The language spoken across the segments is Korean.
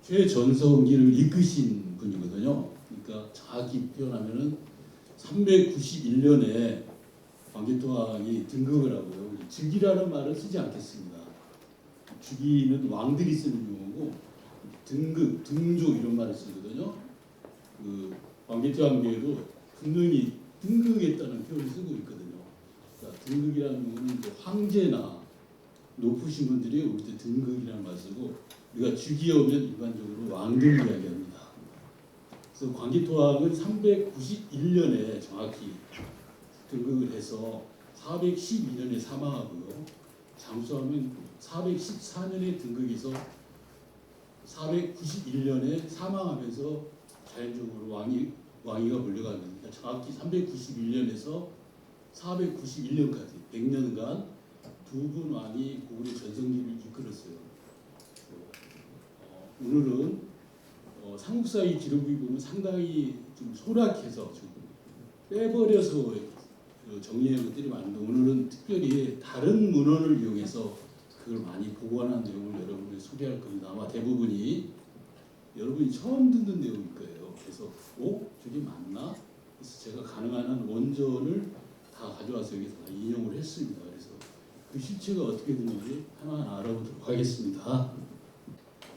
최전성기를 이끄신 분이거든요. 그러니까 정확히 표현하면은 391년에 광개토왕이 등극을 하고요. 즉위라는 말을 쓰지 않겠습니다. 즉위는 왕들이 쓰는 용어고 등극, 등조 이런 말을 쓰거든요. 그 광개토왕비에도 분명히 등극했다는 표현을 쓰고 있거든요. 그러니까 등극이라는 용어는 황제나 높으신 분들이 올 때 등극이라는 말을 쓰고 우리가 즉위하면 일반적으로 왕들 이야기합니다. 그래서 광개토왕은 391년에 정확히 등극을 해서 412년에 사망하고요. 장수하면 414년에 등극해서 491년에 사망하면서 자연적으로 왕위가 물려가는 겁니다. 정확히 391년에서 491년까지 100년간 두 분 왕이 고구려 전성기를 이끌었어요. 오늘은 삼국사의 기록을 보면 상당히 좀 소략해서 좀 빼버려서 정리한 것들이 많은데 오늘은 특별히 다른 문헌을 이용해서 그걸 많이 보관한 내용을 여러분에게 소개할 겁니다. 아마 대부분이 여러분이 처음 듣는 내용일 거예요. 그래서 저게 맞나? 그래서 제가 가능한 한 원전을 다 가져와서 여기서 다 인용을 했습니다. 그래서 그 실체가 어떻게 되는지 하나하나 알아보도록 하겠습니다.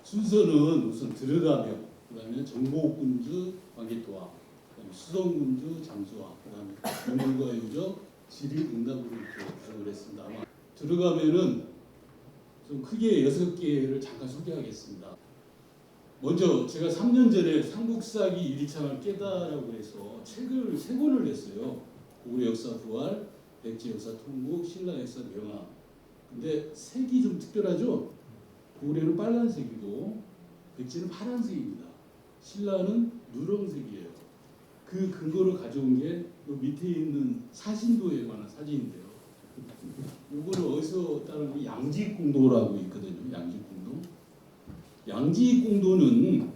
순서는 우선 들어가며 그다음에 정보군주 광개토왕, 그다음에 수성군주 장수왕, 그다음에 유물과 유적, 질의응답으로 이렇게 구성을 했습니다. 아마 들어가면은 좀 크게 6개를 잠깐 소개하겠습니다. 먼저 제가 3년 전에 삼국사기 일창을 깨달으라고 해서 책을 3권을 냈어요. 고구려 역사 부활, 백제 역사 통곡, 신라 역사 명암. 근데 색이 좀 특별하죠? 고구려는 빨간색이고 백제는 파란색입니다. 신라는 누렁색이에요. 그 근거로 가져온 게 밑에 있는 사신도에 관한 사진인데요. 이거를 어디서 따르면 양지공도라고 있거든요. 양지공도. 양지공도는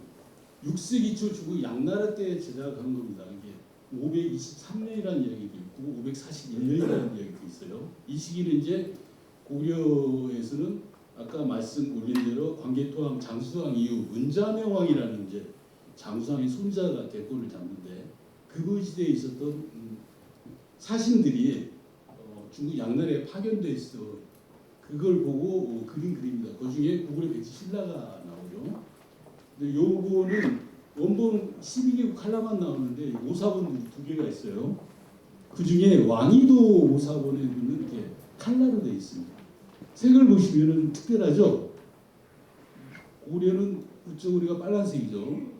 6세기 초 중국 양나라 때 제작한 겁니다. 이게 523년이라는 이야기도 있고 541년이라는 이야기도 있어요. 이 시기는 이제 고려에서는 아까 말씀 올린 대로 광개토왕, 장수왕 이후 문자명왕이라는 이제 장수왕의 손자가 대권을 잡는데 그분 시대에 있었던 사신들이 중국 양나라에 파견돼 있어. 그걸 보고 그린 그림입니다. 그 중에 고구려 백제 신라가 나오죠. 근데 요거는 원본 12개국 칼라만 나오는데 오사본이 2개가 있어요. 그 중에 왕이도 오사본에는 이렇게 칼라로 되어 있습니다. 색을 보시면은 특별하죠. 고구려는 우쪽으리가 빨간색이죠.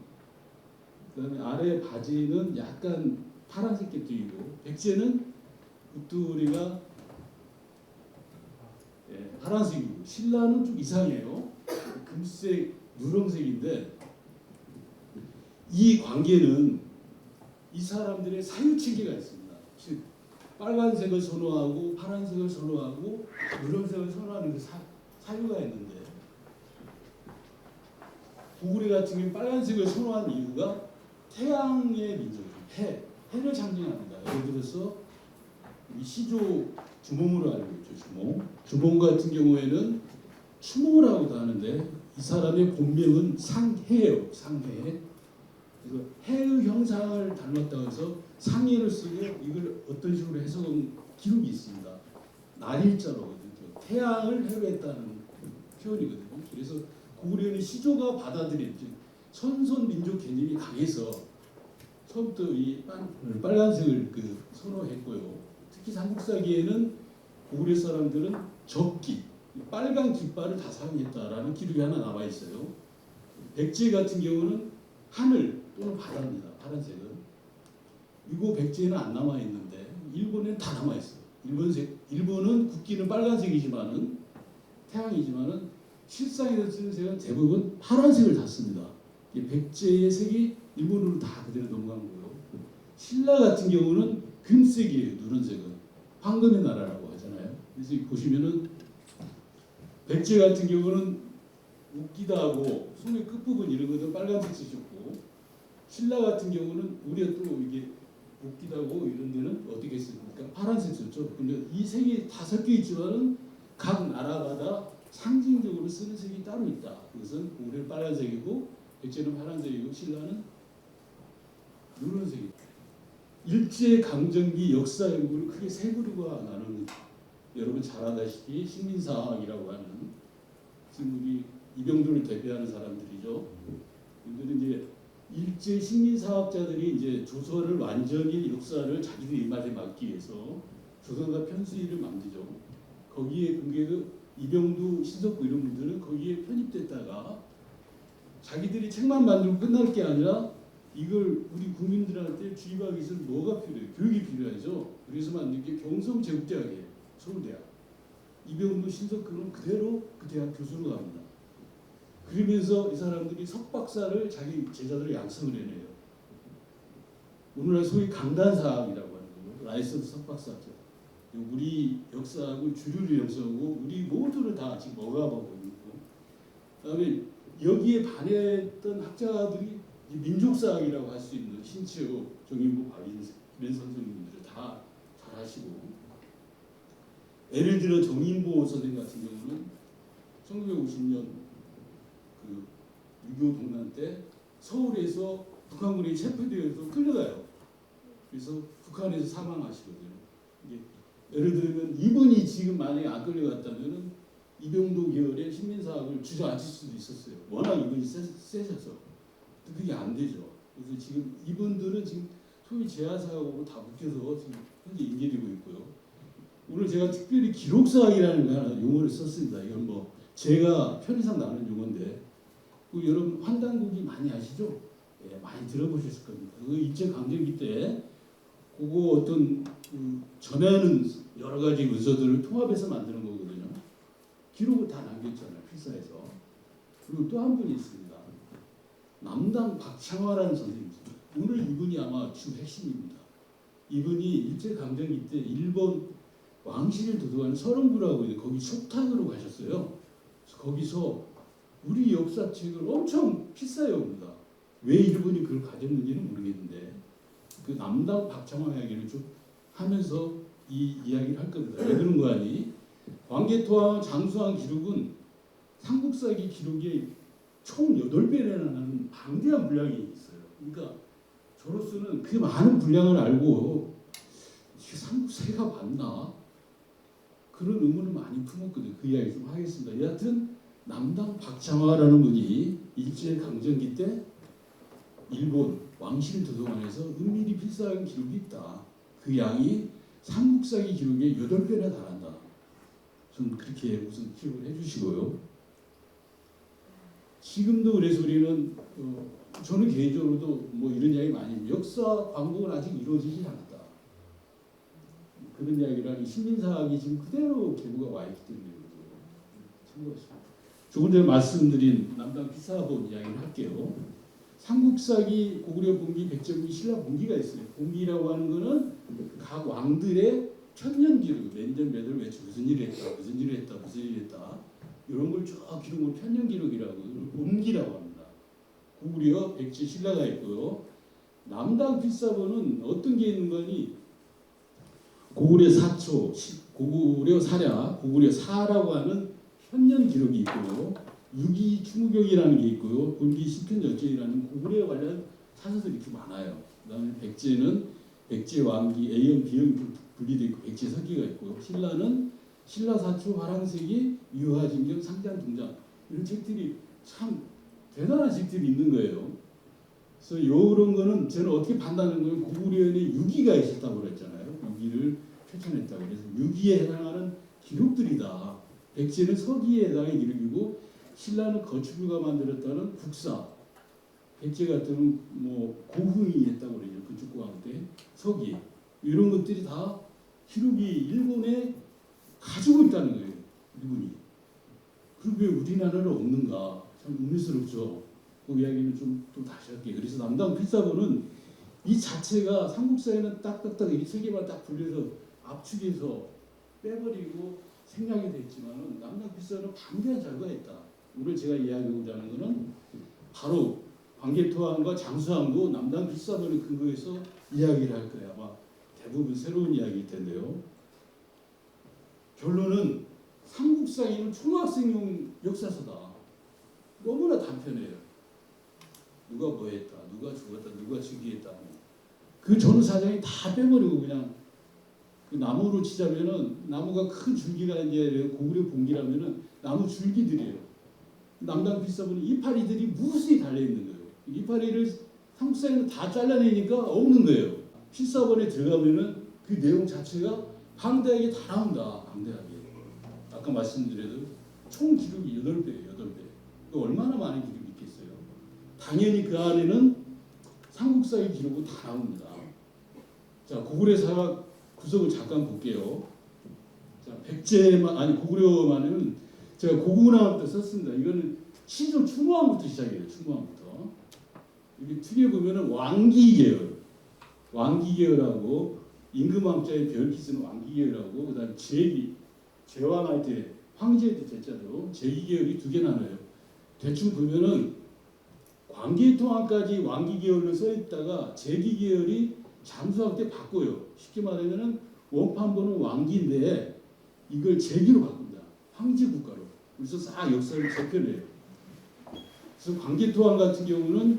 그다음에 아래 바지는 약간 파란색 곁들이고 백제는 우뚜리가 파란색이고 신라는 좀 이상해요. 금색, 누렁색인데 이 관계는 이 사람들의 사유체계가 있습니다. 즉 빨간색을 선호하고 파란색을 선호하고 누렁색을 선호하는 그 사유가 있는데 고구려 같은 경우 빨간색을 선호한 이유가 태양의 민족이에요. 해를 상징합니다. 예를 들어서 이 시조 주몽으로 알고 있죠. 주몽 같은 경우에는 추모라고도 하는데 이 사람의 본명은 상해예요. 상해. 그래서 해의 형상을 닮았다고 해서 상해를 쓰고 이걸 어떤 식으로 해석한 기록이 있습니다. 날일자로거든요. 태양을 해로 했다는 표현이거든요. 그래서 고구려는 시조가 받아들인 선선 민족 개념이 강해서 처음부터 이 빨간색을 선호했고요. 특히 삼국사기에는 고구려 사람들은 적기, 빨간 깃발을 다 사용했다라는 기록이 하나 남아 있어요. 백제 같은 경우는 하늘 또는 바다입니다. 파란색은. 이거 백제에는 안 남아 있는데 일본에는 다 남아 있어요. 일본은 국기는 빨간색이지만은 태양이지만은 실상에서 쓰는 색은 대부분 파란색을 다 씁니다. 백제의 색이 일본으로 다 그대로 넘어간 거예요. 신라 같은 경우는 금색이에요. 누런색은 황금의 나라라고 하잖아요. 그래서 보시면은 백제 같은 경우는 웃기다 하고 손의 끝부분 이런 것도 빨간색 쓰셨고 신라 같은 경우는 우리가 또 이게 웃기다 하고 이런 데는 어떻게 쓰니까 파란색 썼죠. 근데 이 색이 다 섞여 있지만은 각 나라마다 상징적으로 쓰는 색이 따로 있다. 그것은 고구려 빨간색이고 백제는 파란색이고 신라는 노란색이다. 일제 강점기 역사 연구를 크게 세 그루가 나누는, 여러분 잘 아다시피 식민사학이라고 하는, 지금 우리 이병도를 대표하는 사람들이죠. 이들은 이제 일제 식민사학자들이 이제 조선을 완전히 역사를 자기들 입맛에 맞기 위해서 조선과 편수위를 만들죠. 거기에 그게 이병두, 신석구 이런 분들은 거기에 편입됐다가 자기들이 책만 만들고 끝날 게 아니라 이걸 우리 국민들한테 주입하기 위해서 뭐가 필요해요? 교육이 필요하죠. 그래서 만든 게 경성제국대학이에요. 서울대학. 이병두, 신석구는 그대로 그 대학 교수로 갑니다. 그러면서 이 사람들이 석박사를 자기 제자들을 양성을 해내요. 오늘날 소위 강단사학이라고 하는 거고, 라이선스 석박사죠. 우리 역사하고 주류를 역사하고 우리 모두를 다 지금 억압하고 있고, 그다음에 여기에 반했던 학자들이 민족사학이라고 할 수 있는 신채호, 정인구, 박인석 이런 선생님들을 다 잘하시고, 예를 들어 정인보 선생 같은 경우는 1950년 그 6.25 동란 때 서울에서 북한군에 체포되어서 끌려가요. 그래서 북한에서 사망하시거든요. 이게 예를 들면 이분이 지금 만약에 안 끌려갔다면은 이병도 계열의 식민사학을 주저앉힐 수도 있었어요. 워낙 이분이 세셔서. 그게 안 되죠. 그래서 지금 이분들은 지금 소위 제야사하고 다 묶여서 지금 현재 인계되고 있고요. 오늘 제가 특별히 기록사학이라는 거 하나 용어를 썼습니다. 이건 뭐 제가 편의상 나눈 용어인데, 그 여러분 환단고기 많이 아시죠? 예, 많이 들어보셨을 겁니다. 그 일제 강점기 때 그거 어떤 전하는 여러 가지 문서들을 통합해서 만드는 거거든요. 기록을 다 남겼잖아요, 필사에서. 그리고 또 한 분이 있습니다. 남당 박창화라는 선생님입니다. 오늘 이분이 아마 주 핵심입니다. 이분이 일제 강점기 때 일본 왕실을 도도하는 서령부라고 있는데 거기 속탕으로 가셨어요. 그래서 거기서 우리 역사책을 엄청 필사해 옵니다. 왜 일본이 그걸 가졌는지는 모르겠는데 그 남당 박창화 이야기를 좀 하면서 이 이야기를 할 겁니다. 왜 그런 거 아니? 광개토와 장수왕 기록은 삼국사기 기록이 총 8배나 나는 방대한 분량이 있어요. 그러니까 저로서는 그 많은 분량을 알고 이게 삼국사가 맞나? 그런 의문을 많이 품었거든요. 그 이야기 좀 하겠습니다. 여하튼 남당 박창화라는 분이 일제 강점기 때 일본 왕실 도서관에서 은밀히 필사한 기록이 있다. 그 양이 삼국사기 기록의 8배나 달한다. 좀 그렇게 우선 기억을 해주시고요. 지금도 그래서 우리는 저는 개인적으로도 뭐 이런 이야기 많이 합니다. 역사 광복은 아직 이루어지지 않았다. 그런 이야기를 하니 식민사학이 지금 그대로 계보가 와 있기 때문에 참고하십시오. 조금 전에 말씀드린 남당 필사본 이야기를 할게요. 삼국사기, 고구려 본기, 백제본기, 신라 본기가 있어요. 본기라고 하는 거는 각 왕들의 천년 기록, 몇년 몇월 며칠 무슨 일을 했다, 무슨 일을 했다, 무슨 일을 했다, 이런 걸 쭉 기록을 편년 기록이라고, 본기라고 합니다. 고구려, 백제, 신라가 있고요. 남당 필사본은 어떤 게 있는 거니? 고구려 사초, 고구려 사랴, 고구려 사라고 하는 현년 기록이 있고요. 유기 추무경이라는 게 있고요. 본기 시편전제이라는 고구려에 관련 사서들이 이렇게 많아요. 그다음에 백제는 백제 왕기 A형, B형 분리되어 있고 백제 서기가 있고요. 신라는 신라사초, 화랑세기, 유화진경, 상잔동장 이런 책들이 참 대단한 책들이 있는 거예요. 그래서 이런 거는 저는 어떻게 판단하는 거예요? 고구려에 유기가 있었다고 그랬잖아요. 유기를 표현했다고. 그래서 유기에 해당하는 기록들이다. 백제는 서기에 해당하는 기록이고 신라는 거추부가 만들었다는 국사. 백제 같은 뭐 고흥이 했다고 그러죠. 그쪽 왕 때 서기. 이런 것들이 다 기록이 일본에 가지고 있다는 거예요. 일본이. 그럼 왜 우리나라는 없는가? 참 의문스럽죠. 그 이야기는 좀 또 다시 할게요. 그래서 남당 필사본은 이 자체가 삼국사에는 딱딱딱 이 세 개만 딱 분려서 압축해서 빼버리고 생략이 됐지만은 남당 필사는 방대한 자료가 있다. 오늘 제가 이야기하고자 하는 것은 바로 광개토항과 장수항도 남당 필사본을 근거해서 이야기를 할 거예요. 아마 대부분 새로운 이야기일 텐데요. 결론은 삼국사기는 초등학생용 역사서다. 너무나 단편해요. 누가 뭐 했다, 누가 죽었다, 누가 즉위했다. 그 전후 사정이 다 빼버리고 그냥 그 나무로 치자면은 나무가 큰 줄기가 이제 고구려 봉기라면은 나무 줄기들이에요. 남당 필사본은 이파리들이 무수히 달려 있는 거예요. 이파리를 삼국사에는 다 잘라내니까 없는 거예요. 필사본에 들어가면은 그 내용 자체가 방대하게 다 나온다. 방대하게. 아까 말씀드려도 총 기록이 8배예요. 8배. 얼마나 많은 기록이 있겠어요. 당연히 그 안에는 삼국사의 기록은 다 나옵니다. 자, 고구려 사학 구석을 잠깐 볼게요. 자, 백제만 아니 고구려만은 제가 고구려부터 썼습니다. 이거는 시조 추모왕부터 시작해요. 추모왕부터. 여기 특이해 보면은 왕기계열, 왕기계열하고 임금왕자의 별기 쓰는 왕기계열하고 그다음 제기, 제왕할 때 황제할 때 제자로 제기계열이 2개 나눠요. 대충 보면은 광계통왕까지 왕기계열로 써 있다가 제기계열이 장수할 때 바꿔요. 쉽게 말하면은 원판본은 왕기인데 이걸 제기로 바꾼다. 황제 국가로. 그래서 싹 역사를 재편해요. 그래서 광계토왕 같은 경우는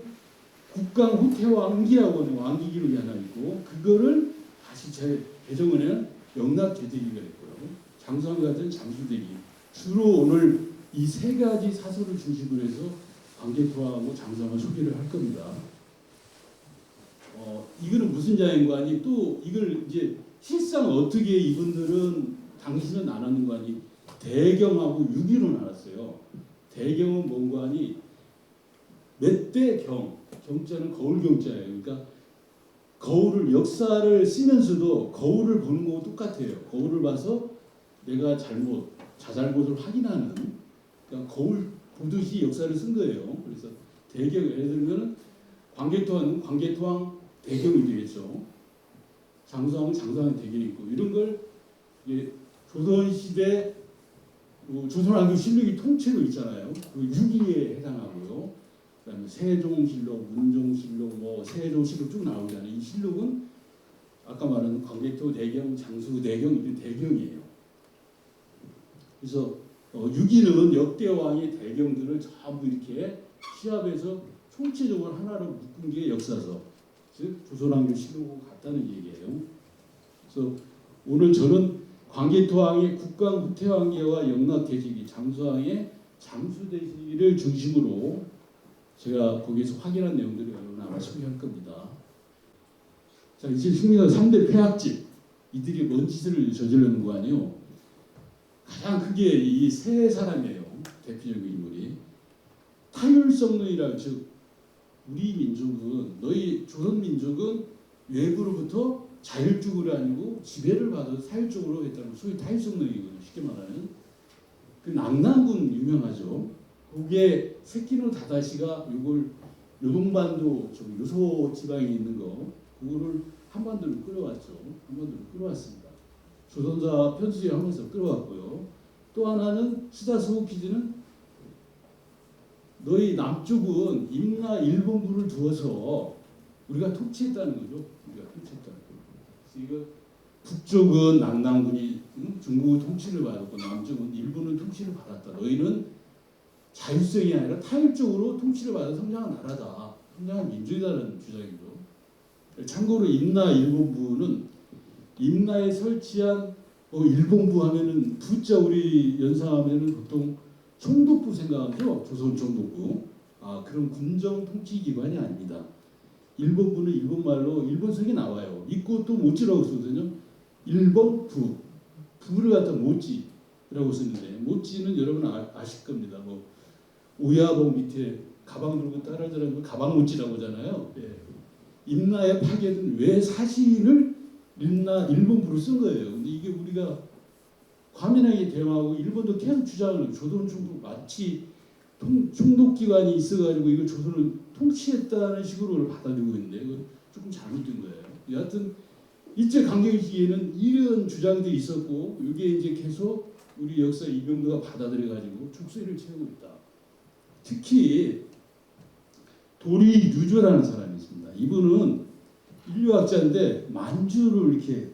국강 후태왕기라고 하는 왕기 기록이 하나 있고 그거를 다시 개정을 영락제대기가 있고요. 장수왕 같은 장수대기. 주로 오늘 이 3가지 사설을 중심으로 해서 광계토왕하고 장수왕을 소개를 할 겁니다. 이거는 무슨 자연관이 또 이걸 이제 실상 어떻게 이분들은 당신은 나눴는 거 아니 대경하고 유기로 나눴어요. 대경은 뭔가 하니 멧대경, 경자는 거울 경자예요. 그러니까 거울을 역사를 쓰면서도 거울을 보는 거하고 똑같아요. 거울을 봐서 내가 자잘못을 확인하는 그러니까 거울 보듯이 역사를 쓴 거예요. 그래서 대경 예를 들면 광계토왕은 광계토왕 대경이 되겠죠. 장수왕은 장수왕 대경이 있고 이런 걸 조선시대 조선왕조 실록이 통째로 있잖아요. 그 6기에 해당하고요. 그다음에 세종실록, 문종실록, 세종실록 쭉 나오잖아요. 이 실록은 아까 말한 광계토 대경, 장수 대경 이런 대경이에요. 그래서 6기는 역대 왕의 대경들을 전부 이렇게 시합해서 총체적으로 하나로 묶은 게 역사서, 즉 조선왕조 실록과 같다는 얘기예요. 그래서 오늘 저는 광계토왕의 국강 후태왕계와 영락대제기, 장수왕의 장수대제기를 중심으로 제가 거기에서 확인한 내용들을 여러분 아마 소개할 겁니다. 자, 이제 흉민의 3대 폐악집, 이들이 뭔 짓을 저지르는 거 아니에요? 가장 크게 이 세 사람이에요. 대표적인 인물이. 타율성론이라 즉 우리 민족은 너희 조선 민족은 외부로부터 자율적으로 아니고 지배를 받아서 사율적으로 했다는 소위 타율성론이거든요. 쉽게 말하는 그 남남군 유명하죠. 거기에 세키노 다다시가 이걸 요동반도 좀 요소 지방에 있는 거 그거를 한반도로 끌어왔죠. 한반도로 끌어왔습니다. 조선사 편수행하면서 끌어왔고요. 또 하나는 수다 소호키즈는 너희 남쪽은 임나 일본부를 두어서 우리가 통치했다는 거죠. 우리가 통치했다는 거. 그래서 이거 북쪽은 남남군이 중국의 통치를 받았고 남쪽은 일본의 통치를 받았다. 너희는 자율성이 아니라 타율적으로 통치를 받아 성장한 나라다. 성장한 민족이다라는 주장이죠. 참고로 임나 일본부는 임나에 설치한 일본부 하면은 부자 우리 연상하면은 보통 총독부 생각하죠. 조선 총독부. 그런 군정 통치 기관이 아닙니다. 일본부는 일본말로 일본성이 나와요. 믿고 또 모찌라고 쓰거든요. 일본부. 부를 갖다 모찌라고 쓰는데 모찌는 여러분 아실 겁니다. 오야봉 밑에 가방 들고 따라들어가는 가방 모찌라고 하잖아요. 예. 임나에 파괴된 외 사실을 임나 일본부로 쓴 거예요. 근데 이게 우리가 과민하게 대응하고 일본도 계속 주장을 조선 총독 마치 총독기관이 있어가지고 이걸 조선을 통치했다는 식으로 받아들이고 있는데 이거 조금 잘못된 거예요. 여하튼 일제 강점기 시기에는 이런 주장들이 있었고 이게 이제 계속 우리 역사 이병도가 받아들여가지고 족쇄를 채우고 있다. 특히 도리 유조라는 사람이 있습니다. 이분은 인류학자인데 만주를 이렇게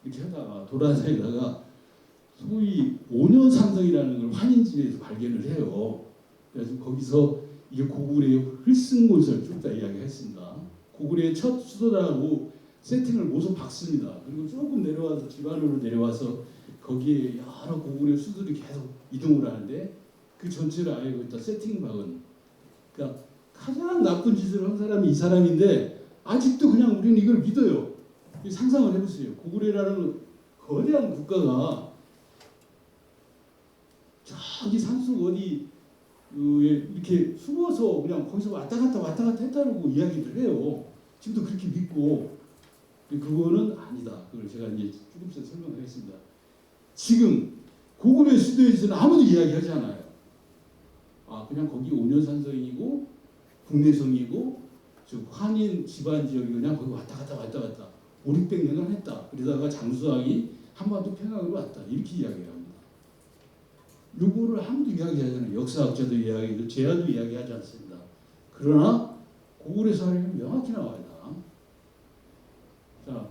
하다가 돌아다니다가 소위 5년 삼성이라는 걸 환인지에서 발견을 해요. 그래서 거기서 이게 고구려의 흘승곤설 쭉 다 이야기했습니다. 고구려의 첫 수도라고 세팅을 모서 박습니다. 그리고 조금 내려와서 지방으로 내려와서 거기에 여러 고구려 수들이 계속 이동을 하는데 그 전체를 아예 거기다 세팅 박은, 그러니까 가장 나쁜 짓을 한 사람이 이 사람인데 아직도 그냥 우리는 이걸 믿어요. 상상을 해보세요. 고구려라는 거대한 국가가 저기 산속 어디 이렇게 숨어서 그냥 거기서 왔다 갔다 했다고 이야기를 해요. 지금도 그렇게 믿고. 그거는 아니다. 그걸 제가 이제 조금 더 설명하겠습니다. 지금 고구려 수도에서는 아무도 이야기하지 않아요. 아, 그냥 거기 온현산성이고 국내성이고 즉 한인 집안 지역이 그냥 거기 왔다 갔다 5, 600년을 했다. 그러다가 장수왕이 한반도 평양으로 왔다. 이렇게 이야기합니다. 요거를 아무도 이야기하잖아요. 역사학자도 이야기하고 제야도 이야기하지 않습니다. 그러나 고구려 사례는 명확히 나와요. 자,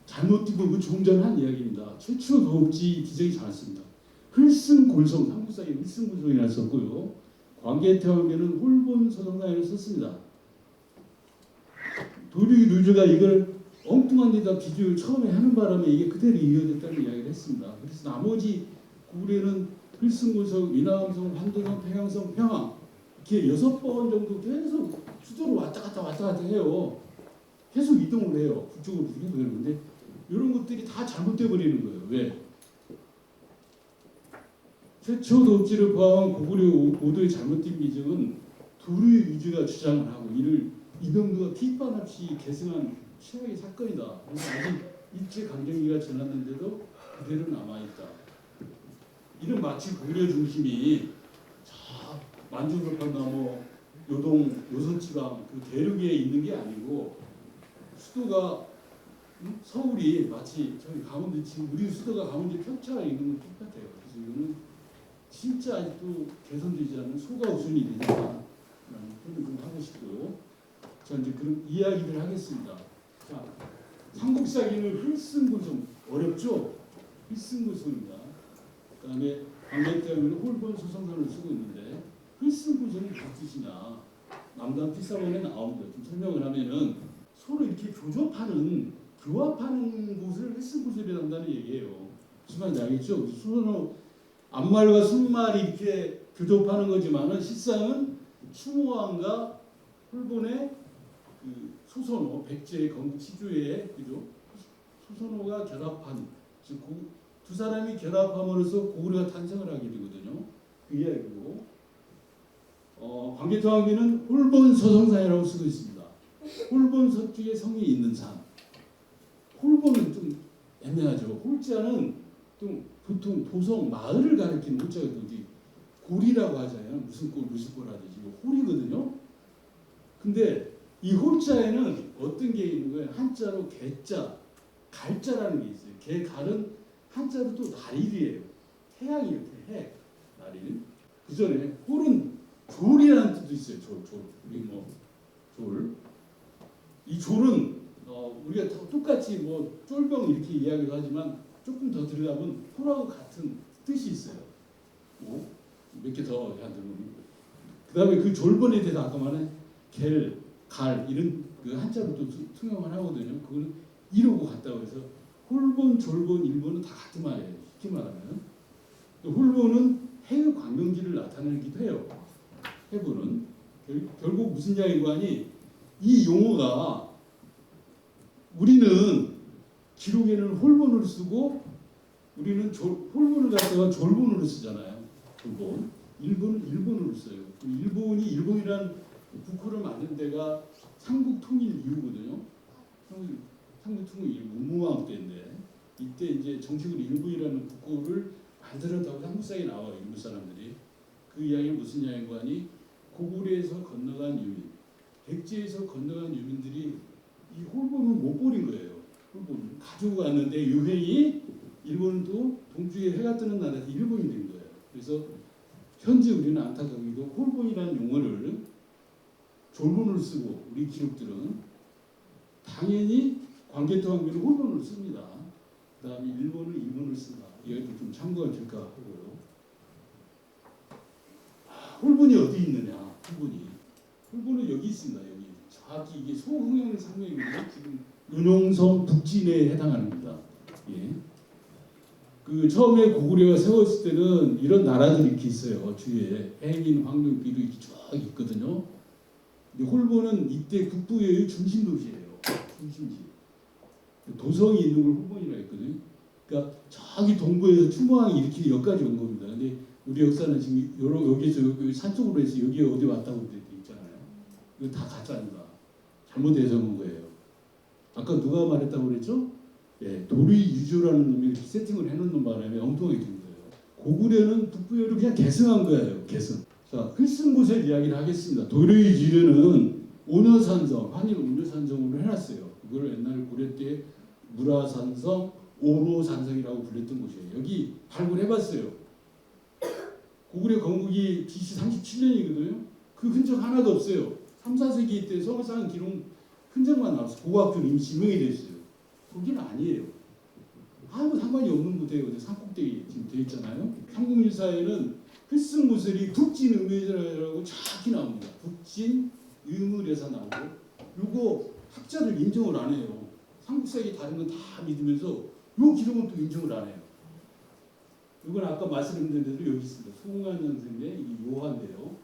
잘못 듣고 종전한 이야기입니다. 최초 도읍지 기적이 많습니다. 흘승골성, 한국사에 흘승골성이라고 썼고요. 광개태왕께는 홀본서성사를 썼습니다. 도륙이 루즈가 이걸 엉뚱한 데다 비교를 처음에 하는 바람에 이게 그대로 이어졌다는 이야기를 했습니다. 그래서 나머지 고구려는 흘승골성, 위나암성, 환도성, 평양성, 평양 이렇게 6번 정도 계속 수도로 왔다 갔다 해요. 계속 이동을 해요. 북쪽으로 그러는데 이런 것들이 다 잘못돼 버리는 거예요. 왜? 최초 도읍지를 포함한 고구려 5도의 잘못된 기증은 도류의 유지가 주장을 하고 이를 이병도가 기판 없이 계승한 최악의 사건이다. 그래서 아직 일제 강점기가 지났는데도 그대로 남아있다. 이는 마치 고구려 중심이 만주골판나 요동, 요선지방 그 대륙에 있는 게 아니고 수도가 서울이 마치 저희 강원도 지금 우리 수도가 강원도 평창에 있는 건 똑같아요. 그래서 이거는 진짜 아직도 개선되지 않는 소가 우선이 되잖아. 그런 하고 싶고요. 자 이제 그런 이야기를 하겠습니다. 자, 삼국사기는 흘승골성 어렵죠? 흘승골성입니다. 그다음에 광개태왕은 홀본소성선을 쓰고 있는데 흘승골성이 무슨 뜻이냐? 남단 필사본에 나옵니다. 좀 설명을 하면은 서로 이렇게 교합하는 곳을 흘승골성이라고 한다는 얘기예요. 무슨 말인지 알겠죠? 서로 앞말과 순말이 이렇게 교접하는 거지만은 실상은 추모왕과 홀본의 그 소선호, 백제의 건국 시주의 그죠? 소선호가 결합한 즉 두 사람이 결합함으로써 고구려가 탄생을 하게 되거든요. 그 이야기고 광개토왕비는 홀본서성사이라고 쓰고 있습니다. 홀본 서쪽에 성이 있는 산. 홀본은 좀 애매하죠. 홀자는 좀 보통 도성 마을을 가리키는 홀자가 어디 골이라고 하잖아요. 무슨 골 하듯이 홀이거든요. 근데 이 홀자에는 어떤 게 있는 거예요? 한자로 개자, 갈자라는 게 있어요. 개 갈은 한자로 또 날일이에요. 태양이에요. 해, 날일. 그 전에 홀은 졸이라는 뜻도 있어요. 졸. 우리 졸. 이 졸은 우리가 똑같이 쫄병 이렇게 이야기를 하지만 조금 더 들어가면 홀하고 같은 뜻이 있어요. 몇 개 더 하면 그 다음에 그 졸본에 대해서 아까 말한 겔, 갈 이런 그 한자로 또 통용을 하거든요. 그거는 이러고 같다고 해서 홀본, 졸본, 일본은 다 같은 말이에요. 쉽게 말하면 홀본은 해의 광명지를 나타내기도 해요. 해부는 결국 무슨 양이관이 이 용어가 우리는 기록에는 홀본을 쓰고 우리는 홀본을 갖다가 졸본으로 쓰잖아요. 졸본. 일본은 일본으로 써요. 일본이 일본이란 국호를 만든 데가 삼국 통일 이후거든요. 삼국 통일 이후 문무왕 때인데 이때 이제 정식으로 일본이라는 국호를 만들었다고 한국사에 나와요. 일본 사람들이. 그 이야기는 무슨 이야기관이 고구려에서 건너간 유민, 백제에서 건너간 유민들이 이 홀본을 못 버린 거예요. 홀본을 가지고 갔는데 유행이 일본도 동쪽에 해가 뜨는 나라에서 일본이 된 거예요. 그래서 현재 우리는 안타깝게도 홀본이라는 용어를 졸본을 쓰고 우리 기록들은 당연히 광개토왕비는 홀본을 씁니다. 그 다음에 일본은 일본을 쓴다. 이것도 좀 참고가 될까 하고요. 홀본이 어디 있느냐? 홀보는 여기 있습니다. 여기 정확히 이게 소흥형 상명이거든요. 지금 윤용성 북진에 해당합니다. 예. 그 처음에 고구려가 세웠을 때는 이런 나라들이 이렇게 있어요. 주위에 해민, 황룡비도 이렇게 쭉 있거든요. 근데 홀보는 이때 국부의 중심 도시예요. 중심지. 도성이 있는 걸 홀본이라 했거든요. 그러니까 저기 동부에서 추모항이 이렇게 여기까지 온 겁니다. 근데 우리 역사는 지금 여기서 여기 산속으로 해서 여기 어디 왔다고 돼 있잖아요. 이거 다 가짜입니다. 잘못 해석한 거예요. 아까 누가 말했다고 그랬죠? 예, 도리유주라는 놈이 이렇게 세팅을 해놓는 바람에 엉뚱하게 된 거예요. 고구려는 북부여를 그냥 계승한 거예요. 계승. 자, 필승고세 이야기를 하겠습니다. 도리유주는 오녀산성, 한일 오녀산성으로 해놨어요. 그걸 옛날 고려 때 무라산성, 오로산성이라고 불렸던 곳이에요. 여기 발굴해봤어요. 고구려 건국이 BC 37년이거든요. 그 흔적 하나도 없어요. 3, 4세기 때 성을 쌓은 기록 흔적만 나왔어요. 고고학교는 이미 지명이 됐어요. 거기는 아니에요. 아무 상관이 없는 곳이에요. 산꼭대기 지금 되어 있잖아요. 삼국유사에는 필승무술이 북진 의무여사라고 정확히 나옵니다. 북진 의무여사 나오고 요거 학자들 인정을 안 해요. 삼국사기 다른 건 다 믿으면서 요 기록은 또 인정을 안 해요. 이건 아까 말씀드린 대로 여기 있습니다. 송한 선생의 이 요한데요.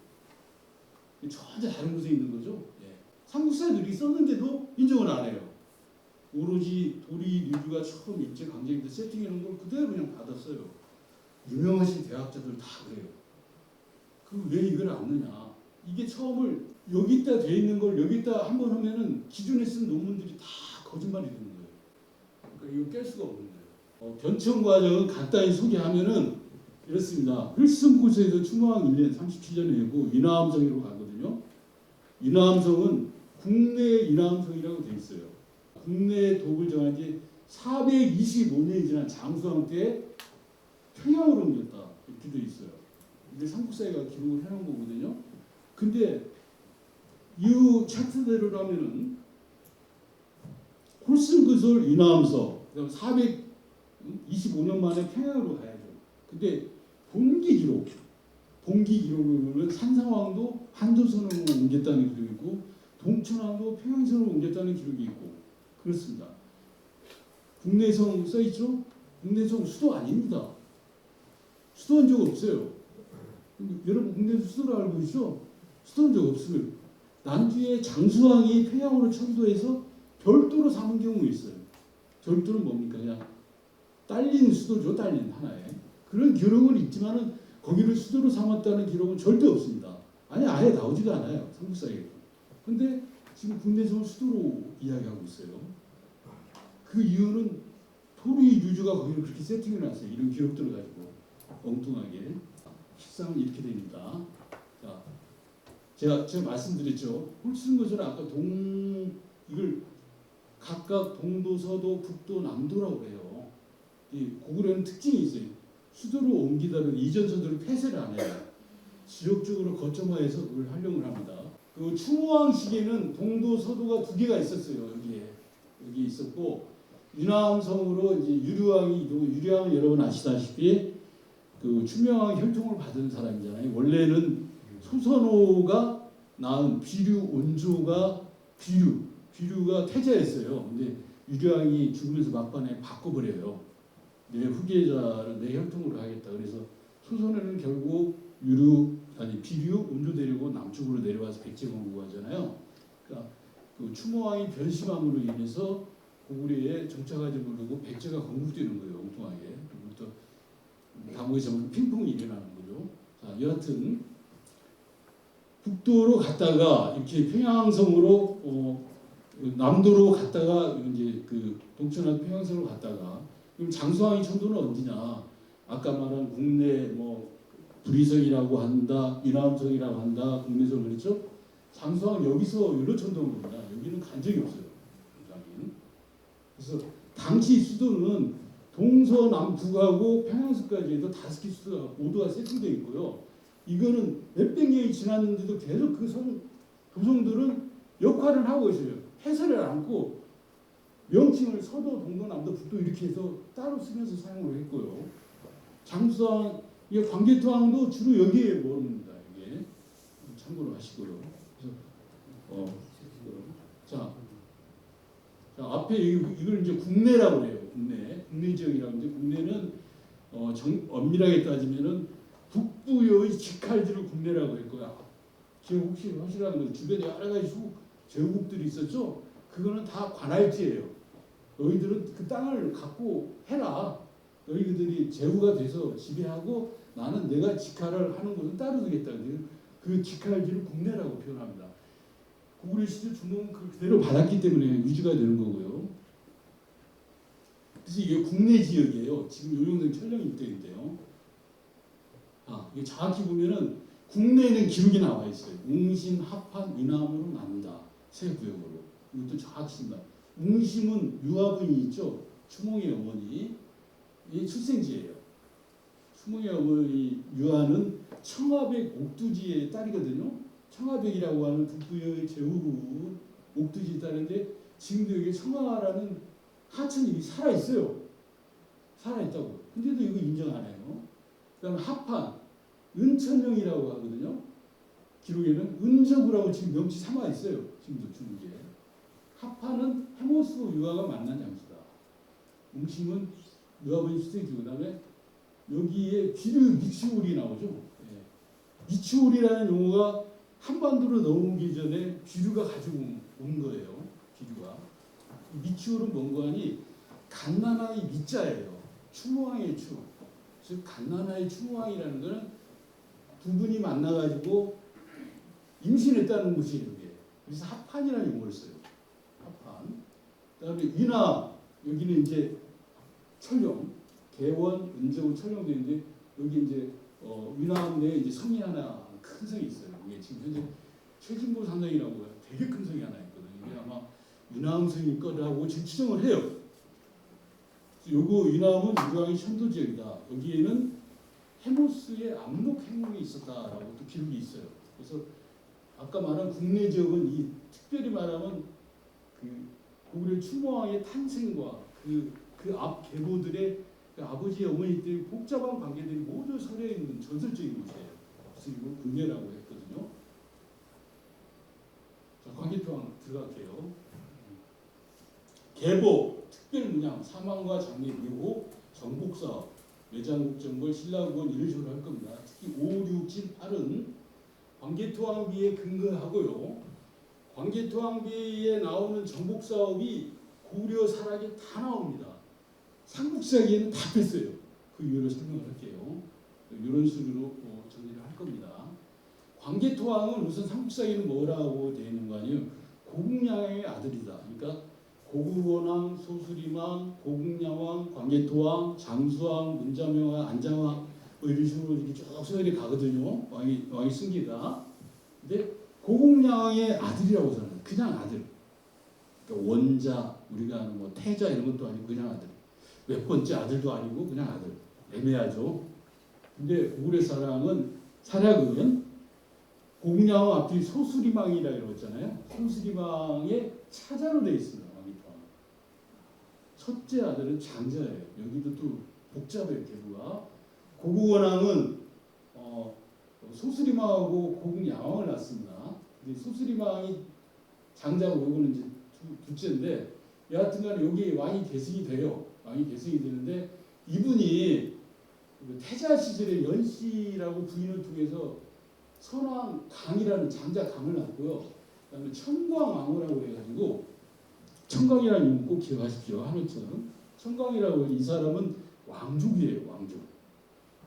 전혀 다른 곳에 있는 거죠. 예. 삼국사들이 썼는데도 인정을 안 해요. 오로지 도리유주가 처음 일제 강점기 때 세팅해놓은 걸 그대로 그냥 받았어요. 유명하신 대학자들 다 그래요. 그 왜 이걸 안 넣냐? 이게 처음을 여기다 돼 있는 걸 여기다 한번 하면은 기존에 쓴 논문들이 다 거짓말이 되는 거예요. 그러니까 이거 깰 수가 없는 거예요. 변청 과정은 간단히 소개하면은 이렇습니다. 필승고세에서 추모왕 1년 37년이고 인하암성으로 가거든요. 인하암성은 국내 인하암성이라고 돼 있어요. 국내 독을 정한 지 425년이 지난 장수왕 때 평양으로 옮겼다 이렇게 돼 있어요. 이게 삼국사회가 기록을 해놓은 거거든요. 근데 이 차트대로라면은 홀승그솔 인하암서 그다음 425년 만에 평양으로 가야죠. 근데 본기 기록을 보면 산상왕도 한조선으로 옮겼다는 기록이 있고 동천왕도 평양선으로 옮겼다는 기록이 있고 그렇습니다. 국내성 써있죠? 국내성 수도 아닙니다. 수도한 적 없어요. 여러분 국내에서 수도를 알고 있죠? 수도한 적 없어요. 난주에 장수왕이 평양으로 천도해서 별도로 삼은 경우 있어요. 별도는 뭡니까? 그냥 딸린 수도죠. 딸린 하나에. 그런 기록은 있지만은 거기를 수도로 삼았다는 기록은 절대 없습니다. 아니 아예 나오지도 않아요. 삼국사에. 근데 지금 국내에서 수도로 이야기하고 있어요. 그 이유는 도리유주가 거기를 그렇게 세팅해놨어요. 이런 기록들을 가지고 엉뚱하게. 실상은 이렇게 됩니다. 자, 제가 말씀드렸죠. 홀승것을 아까 이걸 각각 동도, 서도, 북도, 남도라고 해요. 이 고구려는 특징이 있어요. 수도로 옮기다는 이전 서도를 폐쇄를 안 해요. 지역적으로 거점화해서 그걸 활용을 합니다. 그 추모왕 시기에는 동도, 서도가 두 개가 있었어요. 여기 있었고 윤왕성으로 이제 유류왕은 여러분 아시다시피 그 추명왕 혈통을 받은 사람이잖아요. 원래는 소선호가 낳은 비류 온조가 비류가 태자였어요. 근데 유류왕이 죽으면서 막판에 바꿔버려요. 내 후계자를 내 혈통으로 하겠다. 그래서 소선호는 결국 비류 온조 데리고 남쪽으로 내려와서 백제건국 하잖아요. 그러니까 그 추모왕이 변심함으로 인해서 고구려에 정착하지 못하고 백제가 건국되는 거예요. 엉뚱하게. 그리고부터 당국에서 핑퐁이 일어나는 거죠. 자, 여하튼 북도로 갔다가 이렇게 평양성으로 남도로 갔다가 이제 그 동천한 평양성으로 갔다가 그럼 장수왕이 천도는 어디냐? 아까 말한 국내 불이성이라고 한다, 인하암성이라고 한다, 국내성 그랬죠? 장수왕은 여기서 여러 천도인 겁니다. 여기는 간 적이 없어요. 그래서 당시 수도는 동서남북하고 평양서까지 해서 5개 수도가 모두가 세팅되어 있고요. 이거는 몇백 년이 지났는데도 계속 그 도성들은 역할을 하고 있어요. 해설을 않고 명칭을 서도, 동도, 남도, 북도 이렇게 해서 따로 쓰면서 사용을 했고요. 장수왕, 광개토왕도 주로 여기에 머뭅니다. 이게 참고로 하시고요. 그래서 자 앞에 이걸 이제 국내라고 해요. 국내 지역이라고 하는데 국내는 엄밀하게 따지면은 북부의 직할지를 국내라고 할 거야. 기억 혹시 하시라는 거 주변에 여러 가지 제후국들이 있었죠. 그거는 다 관할지예요. 너희들은 그 땅을 갖고 해라. 너희들이 제후가 돼서 지배하고 나는 내가 직할을 하는 것은 따로 두겠다. 그 직할지를 국내라고 표현합니다. 고구려 시대 주몽은 그대로 받았기 때문에 유지가 되는 거고요. 그래서 이게 국내 지역이에요. 지금 요령된 천령일대인데요. 이게 정확히 보면은 국내에는 기록이 나와 있어요. 웅심, 합한, 위남으로 나눈다. 세 구역으로. 이것도 정확히입니다. 웅심은 유아분이 있죠. 추몽의 어머니. 이 출생지예요. 추몽의 어머니 유아는 청아백 옥두지의 딸이거든요. 청아백이라고 하는 북부의 제후국 옥두지의 딸인데 지금도 여기 청아라는 하천이 살아있어요. 살아있다고. 근데도 이거 인정 안 해요. 그 다음에 합판, 은천령이라고 하거든요. 기록에는 은저구라고 지금 명치 삼아 있어요. 지금도 중국에. 합판은 해모스와 유아가 만난 장소다. 웅심은 유아분이 수생지고 그다음에 여기에 귀류 미추홀이 나오죠. 예. 미추홀이라는 용어가 한반도로 넘어오기 전에 귀류가 가지고 온 거예요. 귀류가. 미추홀은 뭔가 하니 갓나나의 미자예요. 추모왕의 추. 즉 갓나나의 추모왕이라는 것은 두 분이 만나가지고 임신했다는 것이 이게. 그래서 합판이라는 용어를 써요. 합판. 그다음에 위나 여기는 이제 철령, 개원, 은저우 철령되는데 여기 이제 위남 내에 이제 성이 하나 큰 성이 있어요. 이게 지금 현재 최진보 산성이라고 해요. 되게 큰 성이 하나 있거든요. 이게 아마 위남성일 거라고 지금 추정을 해요. 요거 위남은 유광의 천도 지역이다. 여기에는 해모스의 안목 행동이 있었다라고 또 기록이 있어요. 그래서 아까 말한 국내 지역은 이 특별히 말하면 그 고구려 추모왕의 탄생과 그 앞 계보들의 그 아버지 어머니 때 복잡한 관계들이 모두 서려에 있는 전설적인 곳이에요. 그래서 이걸 국내라고 했거든요. 자, 관계토항 들어갈게요. 계보, 특별문양, 사망과 장례 미호, 정복사업, 매장국정벌, 신라국원 이런 식으로 할 겁니다. 특히 5, 6, 7, 8은 관계토항비에 근거하고요. 관계토항비에 나오는 정복사업이 고구려 사락에 다 나옵니다. 삼국사기에는 다 뺐어요. 그 이유를 설명을 할게요. 이런 식으로 정리를 할 겁니다. 관계토항은 우선 삼국사기는 뭐라고 되어 있는 거 아니에요? 고국량의 아들이다. 그러니까 고구원왕, 소수리왕, 고국량왕, 관계토왕, 장수왕, 문자명왕, 안장왕 뭐 이런 식으로 이렇게 쭉 서열이 가거든요. 왕이 승기가. 근데 고국량왕의 아들이라고 저는 그냥 아들. 그러니까 원자, 우리가 아는 뭐 태자 이런 것도 아니고 그냥 아들. 몇 번째 아들도 아니고 그냥 아들. 애매하죠. 근데 고구려 사락은 고국량왕 앞뒤 소수리망이라고 했잖아요. 소수리망의 차자로 되어 있습니다. 왕이토왕. 첫째 아들은 장자예요. 여기도 또 복잡해요. 계부가. 고국원왕은 소수리망하고 고국양왕을 낳습니다. 근데 소수리망이 장자고 요거는 이제 둘째인데 여하튼간에 여기 왕이 계승이 돼요. 왕이 계승이 되는데 이분이 태자 시절에 연씨라고 부인을 통해서 선왕 강이라는 장자 강을 낳고요. 그다음에 청광왕후라고 해가지고 청광이라는 이름 꼭 기억하십시오. 한우처럼 청광이라고 이 사람은 왕족이에요. 왕족.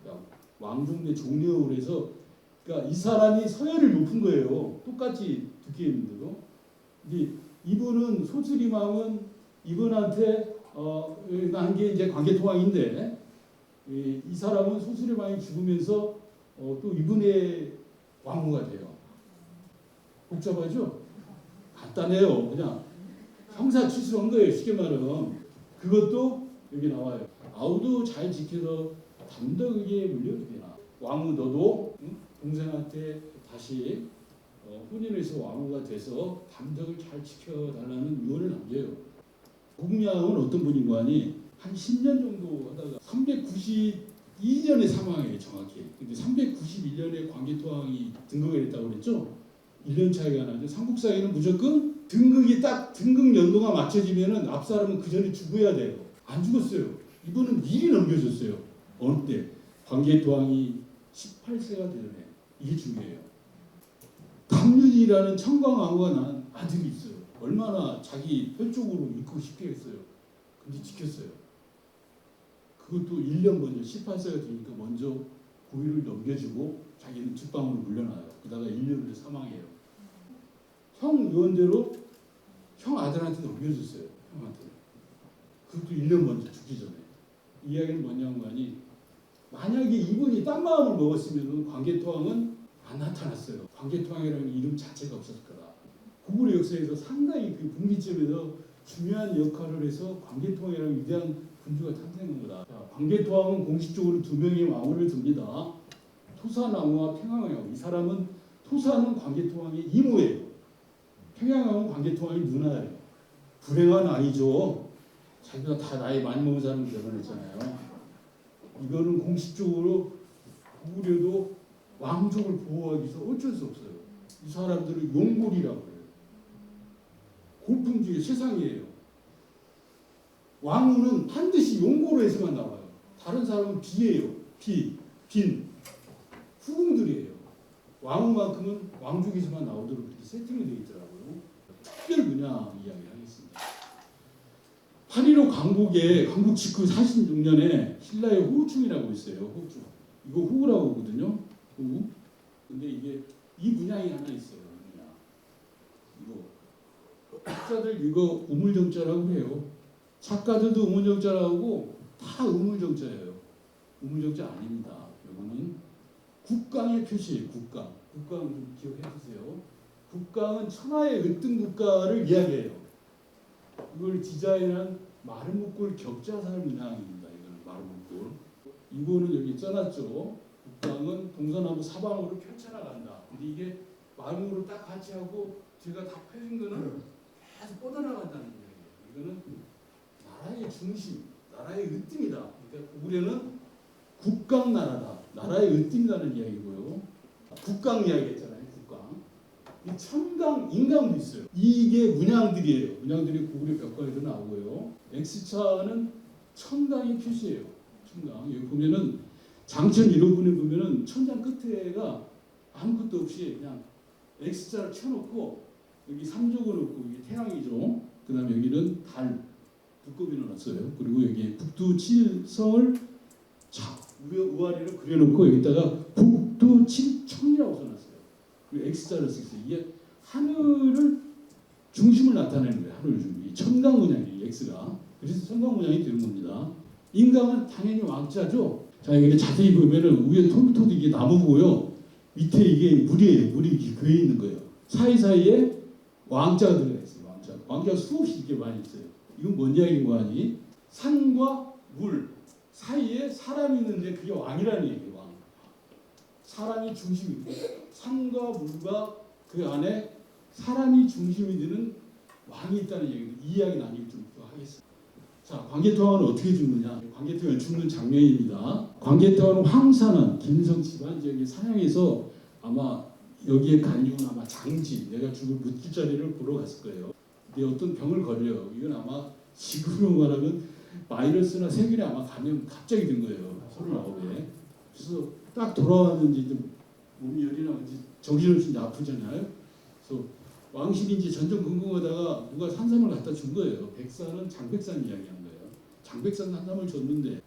그러니까 왕족 내 종려를 해서 그러니까 이 사람이 서열을 높은 거예요. 똑같이 듣게 있는데도. 근데 이분은 소수리망은 이분한테 난 게 이제 관계토왕인데 이 사람은 소수리망이 죽으면서 또 이분의 왕후가 돼요. 복잡하죠? 간단해요. 그냥 형사 취소한 거예요. 쉽게 말하면. 그것도 여기 나와요. 아우도 잘 지켜서 담덕에게 물려주게나. 왕후 너도 동생한테 다시 혼인해서 왕후가 돼서 담덕을 잘 지켜달라는 유언을 남겨요. 고국량은 어떤 분인가 하니 한 10년 정도 하다가 390 2년에 사망해요, 정확히. 근데 391년에 광개토왕이 등극을 했다고 그랬죠? 1년 차이가 나죠. 삼국사에는 무조건 등극이 딱 등극 연도가 맞춰지면은 앞 사람은 그 전에 죽어야 돼요. 안 죽었어요. 이분은 미리 넘겨줬어요. 어느 때? 광개토왕이 18세가 되네. 이게 중요해요. 탐륜이라는 청광왕후가 낳은 아들이 있어요. 얼마나 자기 혈족으로 믿고 싶게 했어요. 근데 지켰어요. 그것도 1년 먼저 18세가 되니까 먼저 고위를 넘겨주고 자기는 뒷방으로 물려놔요. 그러다가 1년을 사망해요. 형 요원대로 형 아들한테 넘겨줬어요. 형한테. 그것도 1년 먼저 죽기 전에. 이야기는 뭐냐면 만약에 이분이 딴 마음을 먹었으면 광개토왕은 안 나타났어요. 광개토왕이라는 이름 자체가 없었을 거다. 고구려 역사에서 상당히 그 분기점에서 중요한 역할을 해서 광개토왕이라는 위대한 군주가 탄생한 거다. 자, 광개토왕은 공식적으로 2명의 왕후를 둡니다. 토사나무와 평양왕후. 이 사람은 토사는 광개토왕의 이모예요. 평양왕은 광개토왕의 누나예요. 불행한 아이죠. 자기가 다 나이 많이 먹은 사람을 결혼했잖아요. 이거는 공식적으로 고구려도 왕족을 보호하기 위해서 어쩔 수 없어요. 이 사람들은 용골이라고 해요. 골품중의 세상이에요. 왕후는 반드시 용고로에서만 나와요. 다른 사람은 비예요. 빈. 후궁들이에요. 왕후만큼은 왕족에서만 나오도록 그렇게 세팅이 되어 있더라고요. 특별 분야 이야기 하겠습니다. 8.15 광복에 광복 직후 46년에 신라의 호우충이라고 있어요. 호우충. 이거 호우라고 하거든요. 호우. 근데 이게 이 문양이 하나 있어요. 문양. 이거 학자들 이거 우물정자라고 해요. 작가들도 우물정자라고 다 우물정자예요. 우물정자 아닙니다. 이거는 국강의 표시예요. 국강. 국강 좀 기억해 주세요. 국강은 천하의 으뜸 국가를 이야기해요. 이걸 디자인한 마름목골 격자살 문양입니다. 이거는 마름목골. 이거는 여기 써놨죠. 국강은 동서남북 사방으로 펼쳐나간다. 근데 이게 마름으로 딱 같이 하고 뒤가 다 펴진 거는 계속 뻗어나간다는 얘기예요. 이거는 나라의 중심, 나라의 으뜸이다. 그러니까 고구려는 국강 나라다. 나라의 으뜸이라는 이야기고요. 국강 이야기 했잖아요. 국강. 이 천강, 인강도 있어요. 이게 문양들이에요. 문양들이 고구려 벽화에도 나오고요. X자는 천강의 표시예요. 천강. 여기 보면은 장천 1호분에 보면은 천장 끝에가 아무것도 없이 그냥 X자를 쳐놓고 여기 삼족을 놓고 이게 태양이죠. 그 다음에 여기는 달 두꺼비 넣어놨어요. 그리고 여기 북두칠성을 우아래로 그려놓고 여기다가 북두칠청이라고 써놨어요. 그리고 X자를 썼어요. 이게 하늘을 중심을 나타내는 거예요. 하늘 중심. 천강 문양이에요. X가. 그래서 천강 문양이 되는 겁니다. 인강은 당연히 왕자죠. 자, 여기 자세히 보면은 위에 토미토도 이게 나무고요. 밑에 이게 물이에요. 물이 이렇게 그여 있는 거예요. 사이사이에 왕자가 들어가 있어요. 왕자가 수없이 이렇게 많이 있어요. 이건 뭔 이야기인 거 아니? 산과 물 사이에 사람이 있는데 그게 왕이라는 얘기예요. 왕. 사람이 중심이고 산과 물과 그 안에 사람이 중심이 되는 왕이 있다는 얘기입니다. 이 이야기 나중에 좀 하겠습니다. 자, 광개토왕은 어떻게 죽느냐? 광개토왕이 죽는 장면입니다. 광개토왕은 황산한 김성 집안 지역의 사냥에서 아마 여기에 간 이유는 아마 장지, 내가 죽을 물질자리를 보러 갔을 거예요. 근데 어떤 병을 걸려요. 이건 아마 지금으로 말하면 바이러스나 세균에 아마 감염 갑자기 된 거예요. 39에. 그래서 딱 돌아왔는지 이제 몸이 열이 나는지 정신없이 아프잖아요. 그래서 왕실이 이제 전전 궁금하다가 누가 산삼을 갖다 준 거예요. 백산은 장백산 이야기한 거예요. 장백산 산삼을 줬는데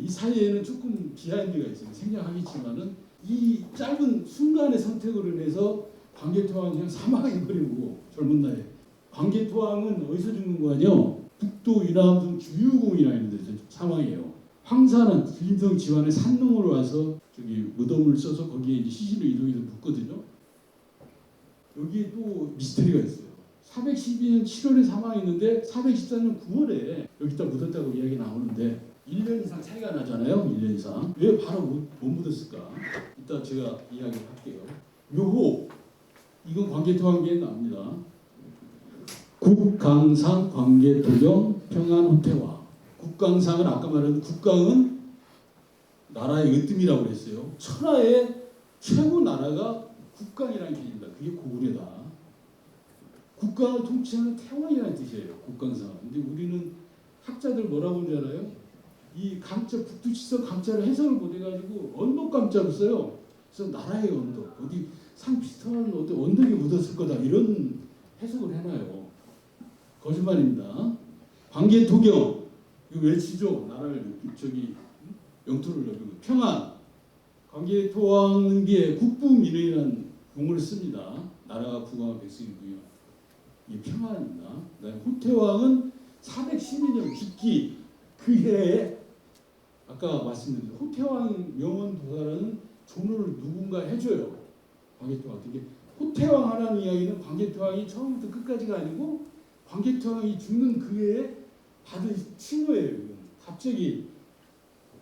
이 사이에는 조금 비하인드가 있어요. 생략하겠지만은 이 짧은 순간의 선택으로 인해서 광개토왕이 그냥 사망해버리고 젊은 나이에. 광개토왕은 어디서 죽는 거 아니요? 북도 유남동 주유공이라 있는 데서 사망해요. 황산은 김성 집안의 산릉으로 와서 저기 무덤을 써서 거기에 이제 시신을 이동해서 묻거든요. 여기에 또 미스터리가 있어요. 412년 7월에 사망했는데 414년 9월에 여기다 묻었다고 이야기 나오는데 1년 이상 차이가 나잖아요. 1년 이상. 왜 바로 못 묻었을까? 이따 제가 이야기할게요. 묘호. 이건 광개토왕기에 나옵니다. 국강상 광개토령 평안호태화. 국강상은 아까 말한 국강은 나라의 으뜸이라고 그랬어요. 천하의 최고 나라가 국강이라는 개념입니다. 그게 고구려다. 국강을 통치하는 태왕이라는 뜻이에요. 국강상. 근데 우리는 학자들 뭐라고 하는지 알아요? 이 강자 북두칠성 강자를 해석을 못해가지고 언덕 강자로 써요. 그래서 나라의 언덕, 어디 산 비슷한 어떤 언덕에 묻었을 거다 이런 해석을 해놔요. 거짓말입니다. 광개토경 이거 외치죠. 나라를 저기 영토를 넓히고 평안 광개토왕비의 국부민의라는 용어를 씁니다. 나라가 국왕과 백성이고요. 이 평안입니다. 그다음에 호태왕은 412년 죽기 그 해에 아까 말씀드린 호태왕 명원 도사라는 존호를 누군가 해줘요. 광개토왕. 이게 호태왕 하라는 이야기는 광개토왕이 처음부터 끝까지가 아니고 광개토왕이 죽는 그 해에 받은 칭호예요. 갑자기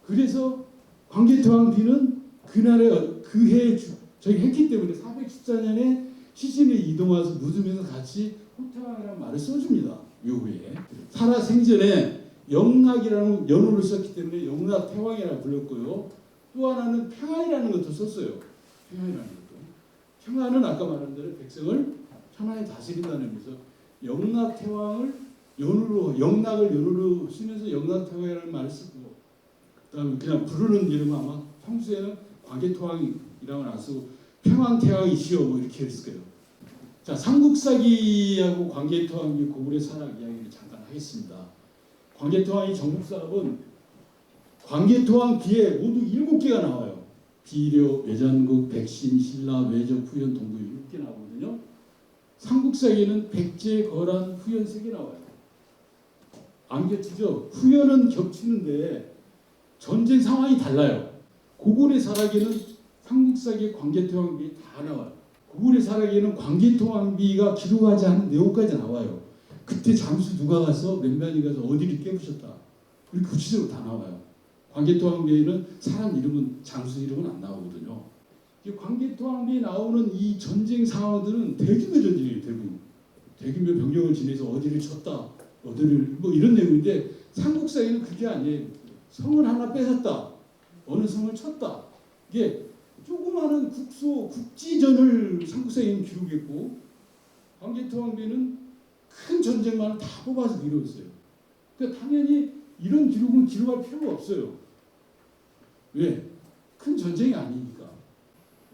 그래서 광개토왕 비는 그날에 그 해에 저기 했기 때문에 414년에 시신을 이동와서 묻으면서 같이 호태왕이라는 말을 써줍니다. 요 후에 살아 생전에 영락이라는 연호를 썼기 때문에 영락태왕이라고 불렀고요. 또 하나는 평안이라는 것도 썼어요. 평안이라는 것도. 평안은 아까 말한 대로 백성을 편안히 다스린다는 의미에서 영락태왕을 연호로 영락을 연호로 쓰면서 영락태왕이라는 말을 쓰고 그다음에 그냥 부르는 이름은 아마 평소에는 광개토왕이라고는 안 쓰고 평안태왕이시여 뭐 이렇게 했을 거예요. 자, 삼국사기하고 광개토왕이 고구려 산악 이야기를 잠깐 하겠습니다. 광개토왕이 정복사업은 광개토왕 비에 모두 7개가 나와요. 비료, 외잔국, 백신, 신라, 외적, 후연, 동부 7개 나오거든요. 삼국사기는 백제, 거란, 후연 3개 나와요. 안 겹치죠? 후연은 겹치는데 전쟁 상황이 달라요. 고구려 사라기는 삼국사기, 광개토왕비 다 나와요. 고구려 사라기는 광개토왕비가 기록하지 않은 내용까지 나와요. 그때 잠수 누가 가서 몇 명이 가서 어디를 깨부셨다. 우리 구체적으로 다 나와요. 광개토왕비에는 사람 이름은 장수 이름은 안 나오거든요. 광개토왕비에 나오는 이 전쟁 상황들은 대규모 전쟁이에요. 대규모 병력을 지내서 어디를 쳤다. 어디를 뭐 이런 내용인데 삼국사에는 그게 아니에요. 성을 하나 뺏었다. 어느 성을 쳤다. 이게 조그마한 국지전을 삼국사에는 기록했고 광개토왕비는 큰 전쟁만을 다 뽑아서 이루었어요. 그러니까 당연히 이런 기록은 기록할 필요가 없어요. 왜? 큰 전쟁이 아니니까.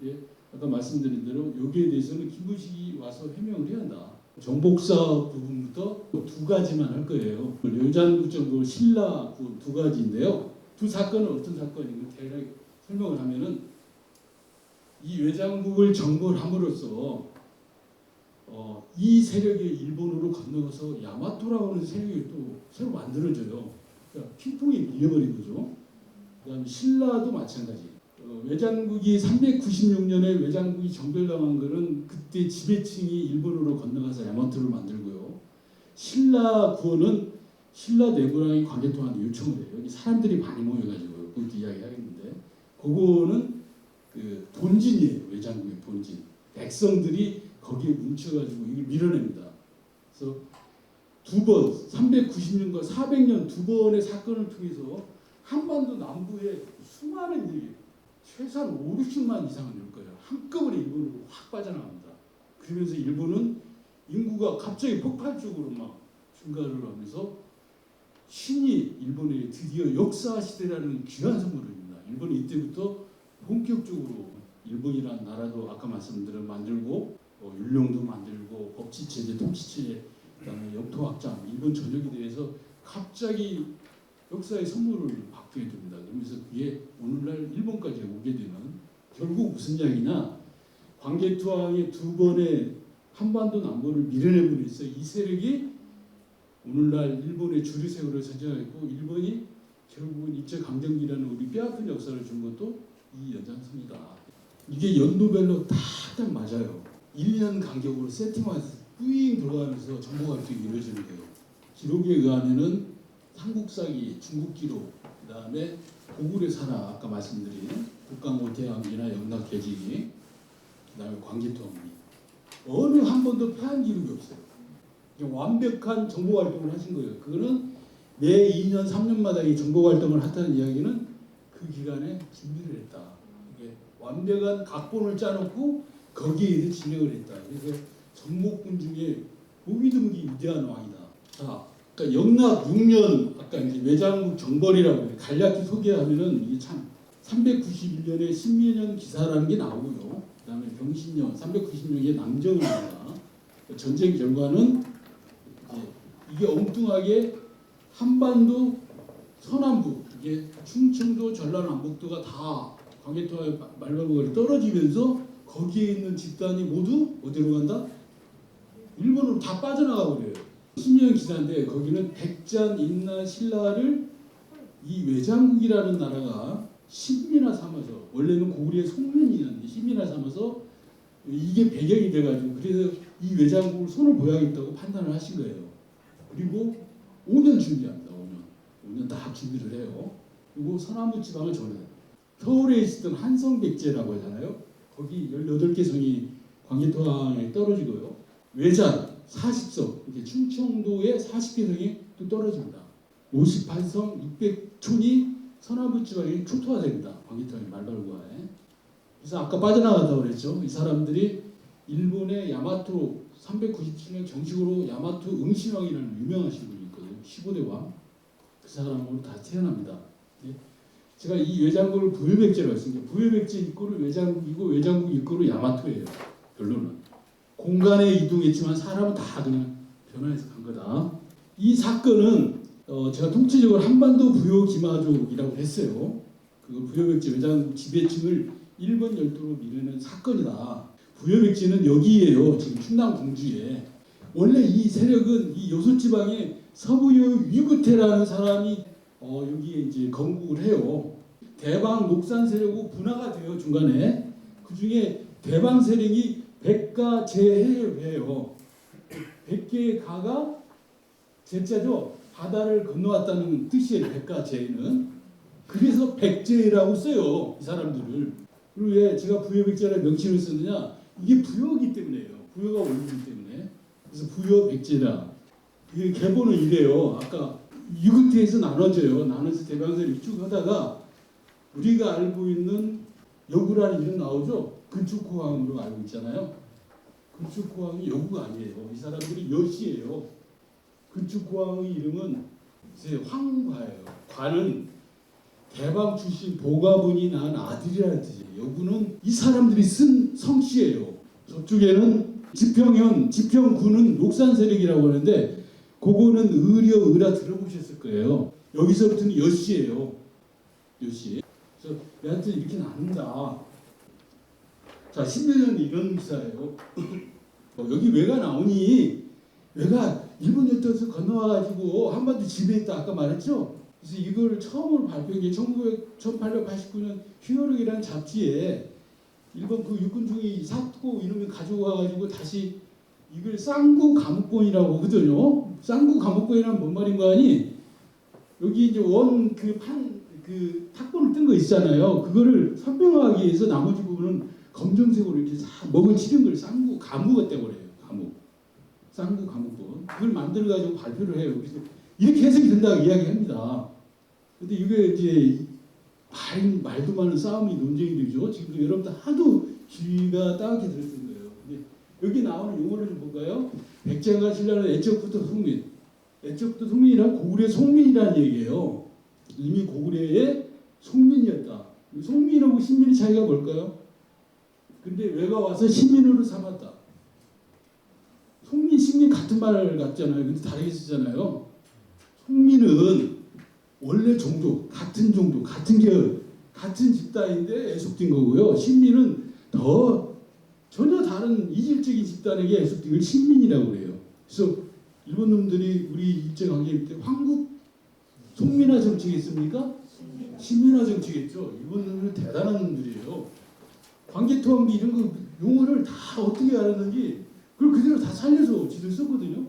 예? 아까 말씀드린 대로 여기에 대해서는 김부식이 와서 해명을 해야 한다. 정복사 부분부터 2가지만 할 거예요. 여잔국 정복, 신라 부분 2가지인데요. 두 사건은 어떤 사건인가 대략 설명을 하면은 이 외장국을 정복을 함으로써 이 세력이 일본으로 건너가서 야마토라고 하는 세력이 또 새로 만들어져요. 그러니까 핑퐁이 밀려버린 거죠. 그 다음에 신라도 마찬가지. 외장국이 396년에 외장국이 정벌당한 거는 그때 지배층이 일본으로 건너가서 야마토를 만들고요. 신라 구원은 신라 내부랑이 광개토한테 요청을 해요. 여기 사람들이 많이 모여가지고 그것도 이야기하겠는데 그거는 그 본진이에요. 외장국의 본진. 백성들이 거기에 뭉쳐가지고 이걸 밀어냅니다. 그래서 2번, 390년과 400년 2번의 사건을 통해서 한반도 남부에 수많은 일이 최소한 5, 60만 이상은 올 거예요. 한꺼번에 일본으로 확 빠져나갑니다. 그러면서 일본은 인구가 갑자기 폭발적으로 막 증가를 하면서 신이 일본에 드디어 역사 시대라는 귀한 선물입니다. 일본이 이때부터 본격적으로 일본이라는 나라도 아까 말씀드린 만들고 율령도 만들고 법치체제, 통치체제, 그다음에 영토 확장, 일본 전역에 대해서 갑자기 역사의 선물을 받게 됩니다. 그러면서 그게 오늘날 일본까지 오게 되는 결국 무슨 이야기냐? 광개토왕의 2번의 한반도 남부를 밀어내므로써 이 세력이 오늘날 일본의 주류 세력을 선정했고 일본이 결국은 일제강점기라는 우리 뼈아픈 역사를 준 것도 이 연장선이다. 이게 연도별로 딱 맞아요. 1년 간격으로 세팅화해서 뿌잉 돌아가면서 정보활동이 이루어지는 거예요. 기록에 의하면은 삼국사기, 중국기록, 그 다음에 고구려 산하 아까 말씀드린 국강호태왕기나 영락개지기, 그 다음에 광개토왕기 어느 한 번도 패한 기록이 없어요. 완벽한 정보활동을 하신 거예요. 그거는 매 2년, 3년마다 이 정보활동을 했다는 이야기는 그 기간에 준비를 했다. 이게 완벽한 각본을 짜놓고 거기에 의해 진행을 했다. 그래서 정목군 중에 보기 드물게 위대한 왕이다. 자, 그러니까 영락 6년 아까 이제 외장국 정벌이라고 해요. 간략히 소개하면은 이게 참 391년에 신민연 기사라는 게 나오고요. 그다음에 병신년 390년에 남정을 합니다. 전쟁 결과는 이게 엉뚱하게 한반도 서남부 이게 충청도 전라남북도가 다 광해토와의 말발굽이 떨어지면서 거기에 있는 집단이 모두 어디로 간다? 일본으로 다 빠져나가 버려요. 신민연 기사인데 거기는 백잔, 인나, 신라를 이 외장국이라는 나라가 신민화 삼아서 원래는 고구려의 송면이었는데 신민화 삼아서 이게 배경이 돼가지고 그래서 이 외장국을 손을 보야겠다고 판단을 하신 거예요. 그리고 5년 준비합니다. 5년 딱 준비를 해요. 그리고 서남부 지방을 전해요. 서울에 있었던 한성백제라고 하잖아요. 거기 18개 성이 광해토항에 떨어지고요. 외잔 40성, 이렇게 충청도에 40개 성이 또 떨어집니다. 58성 600촌이 서남부 지방에 초토화됩니다. 광해토항의 말발굽에. 그래서 아까 빠져나갔다고 그랬죠. 이 사람들이 일본의 야마토 397년 정식으로 야마토 응신왕이라는 유명하신 분이 있거든요. 15대 왕. 그 사람으로 다 태어납니다. 제가 이 외장국을 부여백제라고 했습니다. 부여백제 입구를 외장국이고 외장국 입구를 야마토예요. 결론은. 공간에 이동했지만 사람은 다 그냥 변화해서 간 거다. 이 사건은 제가 통치적으로 한반도 부여 기마족이라고 했어요. 그 부여백제 외장국 지배층을 일본 열도로 밀어낸 사건이다. 부여백제는 여기에요. 지금 충남 공주에. 원래 이 세력은 이 요소지방에 서부여 위구태라는 사람이 여기에 이제 건국을 해요. 대방 녹산 세력으로 분화가 돼요. 중간에. 그 중에 대방 세력이 백가제해예요. 100개의 가가 제자죠. 바다를 건너왔다는 뜻이에요. 백가제는. 그래서 백제라고 써요. 이 사람들을. 그리고 왜 제가 부여백제라는 명칭을 쓰느냐? 이게 부여이기 때문에요. 부여가 원리이기 때문에. 그래서 부여백제라. 이 계보는 이래요. 아까 유구태에서 나눠져요. 나눠서 대방세를 쭉 하다가 우리가 알고 있는 여구라는 이름 나오죠. 근축호항으로 알고 있잖아요. 근축호항이 여구가 아니에요. 이 사람들이 여시예요. 근축호항의 이름은 이제 황과예요. 과는 대방 출신 보가분이 낳은 아들이라는 뜻이에요. 여구는 이 사람들이 쓴 성씨예요. 저쪽에는 지평현, 지평군은 녹산 세력이라고 하는데 그거는 의려, 의라 들어보셨을 거예요. 여기서부터는 여씨예요. 여씨. 그래서 여하튼 이렇게 나눈다. 자, 10년은 이런 기사예요. 여기 왜가 나오니? 왜가 일본 열도에서 건너와가지고 한반도 지배했다 아까 말했죠? 그래서 이걸 처음으로 발표한 게 1889년 히어로이라는 잡지에 일본 그 육군중이 사고 이놈이 가지고 와가지고 다시 이걸 쌍구 감옥권이라고 하거든요. 쌍구 감옥권이란 뭔 말인가 하니 여기 이제 그 탁본을 뜬 거 있잖아요. 그거를 설명하기 위해서 나머지 부분은 검정색으로 이렇게 싹 먹은 치는 걸 쌍구 감옥 때문에 해요. 감옥. 쌍구 감옥권. 그걸 만들어 가지고 발표를 해요. 그래서 이렇게 해석이 된다고 이야기합니다. 근데 이게 이제 말도 많은 싸움이 논쟁이 되죠. 지금도 여러분들 하도 귀가 따갑게 들었던 거예요. 근데 여기 나오는 용어를 좀 볼까요? 백제가 신라는 애적부터 송민. 애적부터 송민이란 고구려의 송민이라는 얘기예요. 이미 고구려의 송민이었다. 송민하고 신민의 차이가 뭘까요? 근데 왜가 와서 신민으로 삼았다. 송민, 신민 같은 말 같잖아요. 근데 다르게 쓰잖아요. 송민은 원래 종족, 같은 계열, 같은 집단인데 애속된 거고요. 신민은 더 전혀 다른 이질적인 집단에게 애속된 걸 신민이라고 그래요. 그래서 일본 놈들이 우리 일제강점기 때 황국 송민화 정책했습니까? 신민화 정책했죠. 일본 놈들은 대단한 놈들이에요. 광개토항비 이런 거 용어를 다 어떻게 알았는지 그걸 그대로 다 살려서 지들 썼거든요.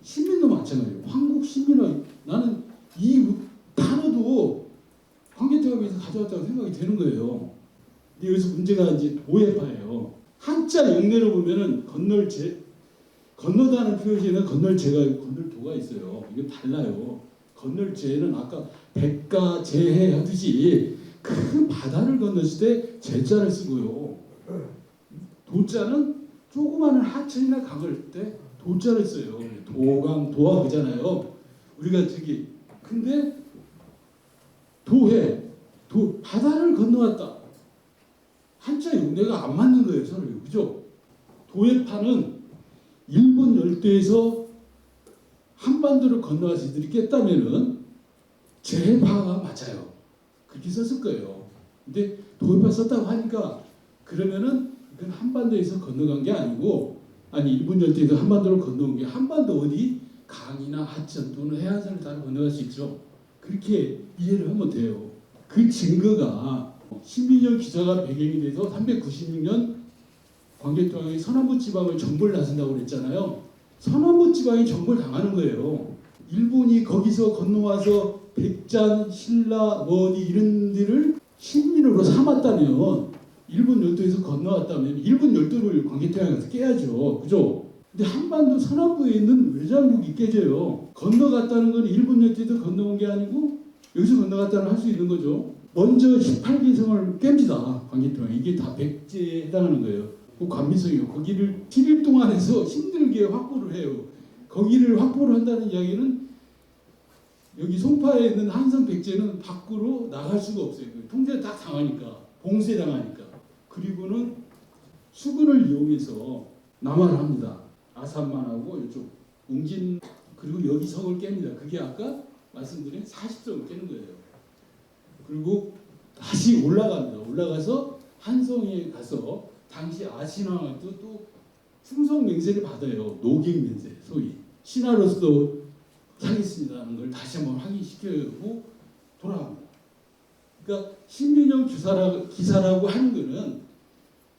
신민도 마찬가지예요. 황국 신민화. 나는 이 단어도 광개토항비에서 가져왔다고 생각이 되는 거예요. 근데 여기서 문제가 이제 오해파예요. 한자 영내로 보면은 건너다는 표시에는 건널도가 있어요. 이게 달라요. 건널제는 아까 백가제해 하듯이 큰 바다를 건넜을 때 제자를 쓰고요. 도자는 조그마한 하천이나 강을 때 도자를 써요. 도강, 도화 그잖아요. 우리가 저기 근데 바다를 건너왔다. 한자 용례가 안 맞는 거예요, 서로. 그죠? 도해파는 일본 열도에서 한반도를 건너와서 이들이 깼다면은 제파가 맞아요. 그렇게 썼을 거예요. 근데 도해파 썼다고 하니까 그러면은 그건 한반도에서 건너간 게 아니고 일본 열도에서 한반도를 건너온 게 한반도 어디 강이나 하천 또는 해안선을 따라 건너갈 수 있죠. 그렇게 이해를 하면 돼요. 그 증거가 신민영 기사가 배경이 돼서 396년 광개토왕이 서남부 지방을 정벌 나선다고 그랬잖아요. 서남부 지방이 정벌 당하는 거예요. 일본이 거기서 건너와서 백잔, 신라, 어디 이런 데를 식민으로 삼았다면 일본 열도에서 건너왔다면 일본 열도를 광개토왕이 가서 깨야죠. 그죠? 근데 한반도 서남부에 있는 외장국이 깨져요. 건너갔다는 건 일본 열도에서 건너온 게 아니고 여기서 건너갔다는 할 수 있는 거죠. 먼저 18개 성을 깹니다. 광개토왕. 이게 다 백제에 해당하는 거예요. 그 관미성이요. 거기를 7일 동안 해서 힘들게 확보를 해요. 거기를 확보를 한다는 이야기는 여기 송파에 있는 한성 백제는 밖으로 나갈 수가 없어요. 통제 딱 당하니까. 봉쇄 당하니까. 그리고는 수군을 이용해서 남하를 합니다. 아산만하고 이쪽 웅진 그리고 여기 성을 깹니다. 그게 아까 말씀드린 40성을 깨는 거예요. 그리고 다시 올라갑니다. 올라가서 한성에 가서 당시 아신왕한테 또 충성 맹세를 받아요. 노객 맹세 소위 신하로서 하겠습니다라는 걸 다시 한번 확인시키고 돌아갑니다. 그러니까 신민영 기사라고 하는 거는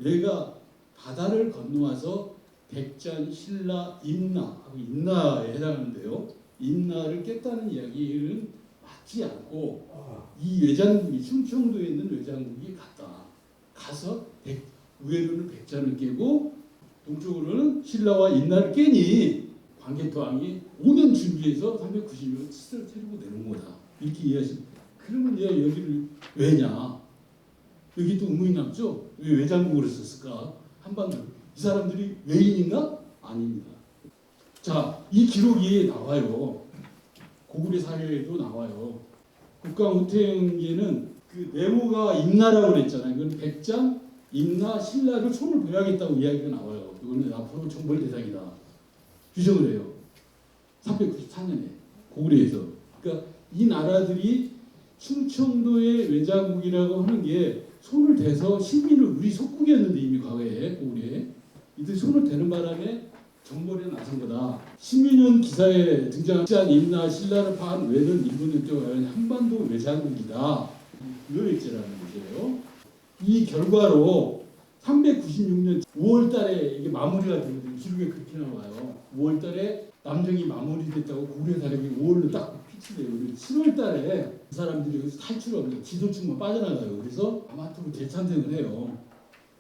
얘가 바다를 건너와서 백잔, 신라, 임나에 해당하는데요. 임나를 깼다는 이야기는 맞지 않고 이 외장국이 충청도에 있는 외장국이 갔다. 가서 우회로는 백잔을 깨고 동쪽으로는 신라와 임나를 깨니 광개토왕이 5년 준비해서 390년 치를 세우고 내놓은 거다. 이렇게 이해하시면 그러면 얘가 여기를 왜냐? 여기 또 의문이 남죠? 왜 외장국으로 썼을까? 한반도 이 사람들이 외인인가? 아닙니다. 자, 이 기록이 나와요. 고구려 사료에도 나와요. 국가훈태행기에는 그 네모가 임나라고 그랬잖아요. 이건 백장, 임나, 신라를 손을 보야겠다고 이야기가 나와요. 이거는 앞으로 정벌 대상이다. 규정을 해요. 394년에 고구려에서. 그러니까 이 나라들이 충청도의 외장국이라고 하는 게 손을 대서 식민을 우리 속국이었는데 이미 과거에 고구려에 이들 손을 대는 바람에 정벌에 나선 거다. 신민영 기사에 등장하지 않은 임나 신라를 파한 외는 일본의 때와 한반도 외장국이다. 유효액제라는 거예요. 이 결과로 396년 5월달에 이게 마무리가 되거든요. 기록에 그렇게 나와요. 5월달에 남정이 마무리됐다고 고구려 사람이 5월로 딱 피치돼요. 7월달에 그 사람들이 여기서 탈출합니다. 지도층만 빠져나가요. 그래서 아마토로 재탄생을 해요.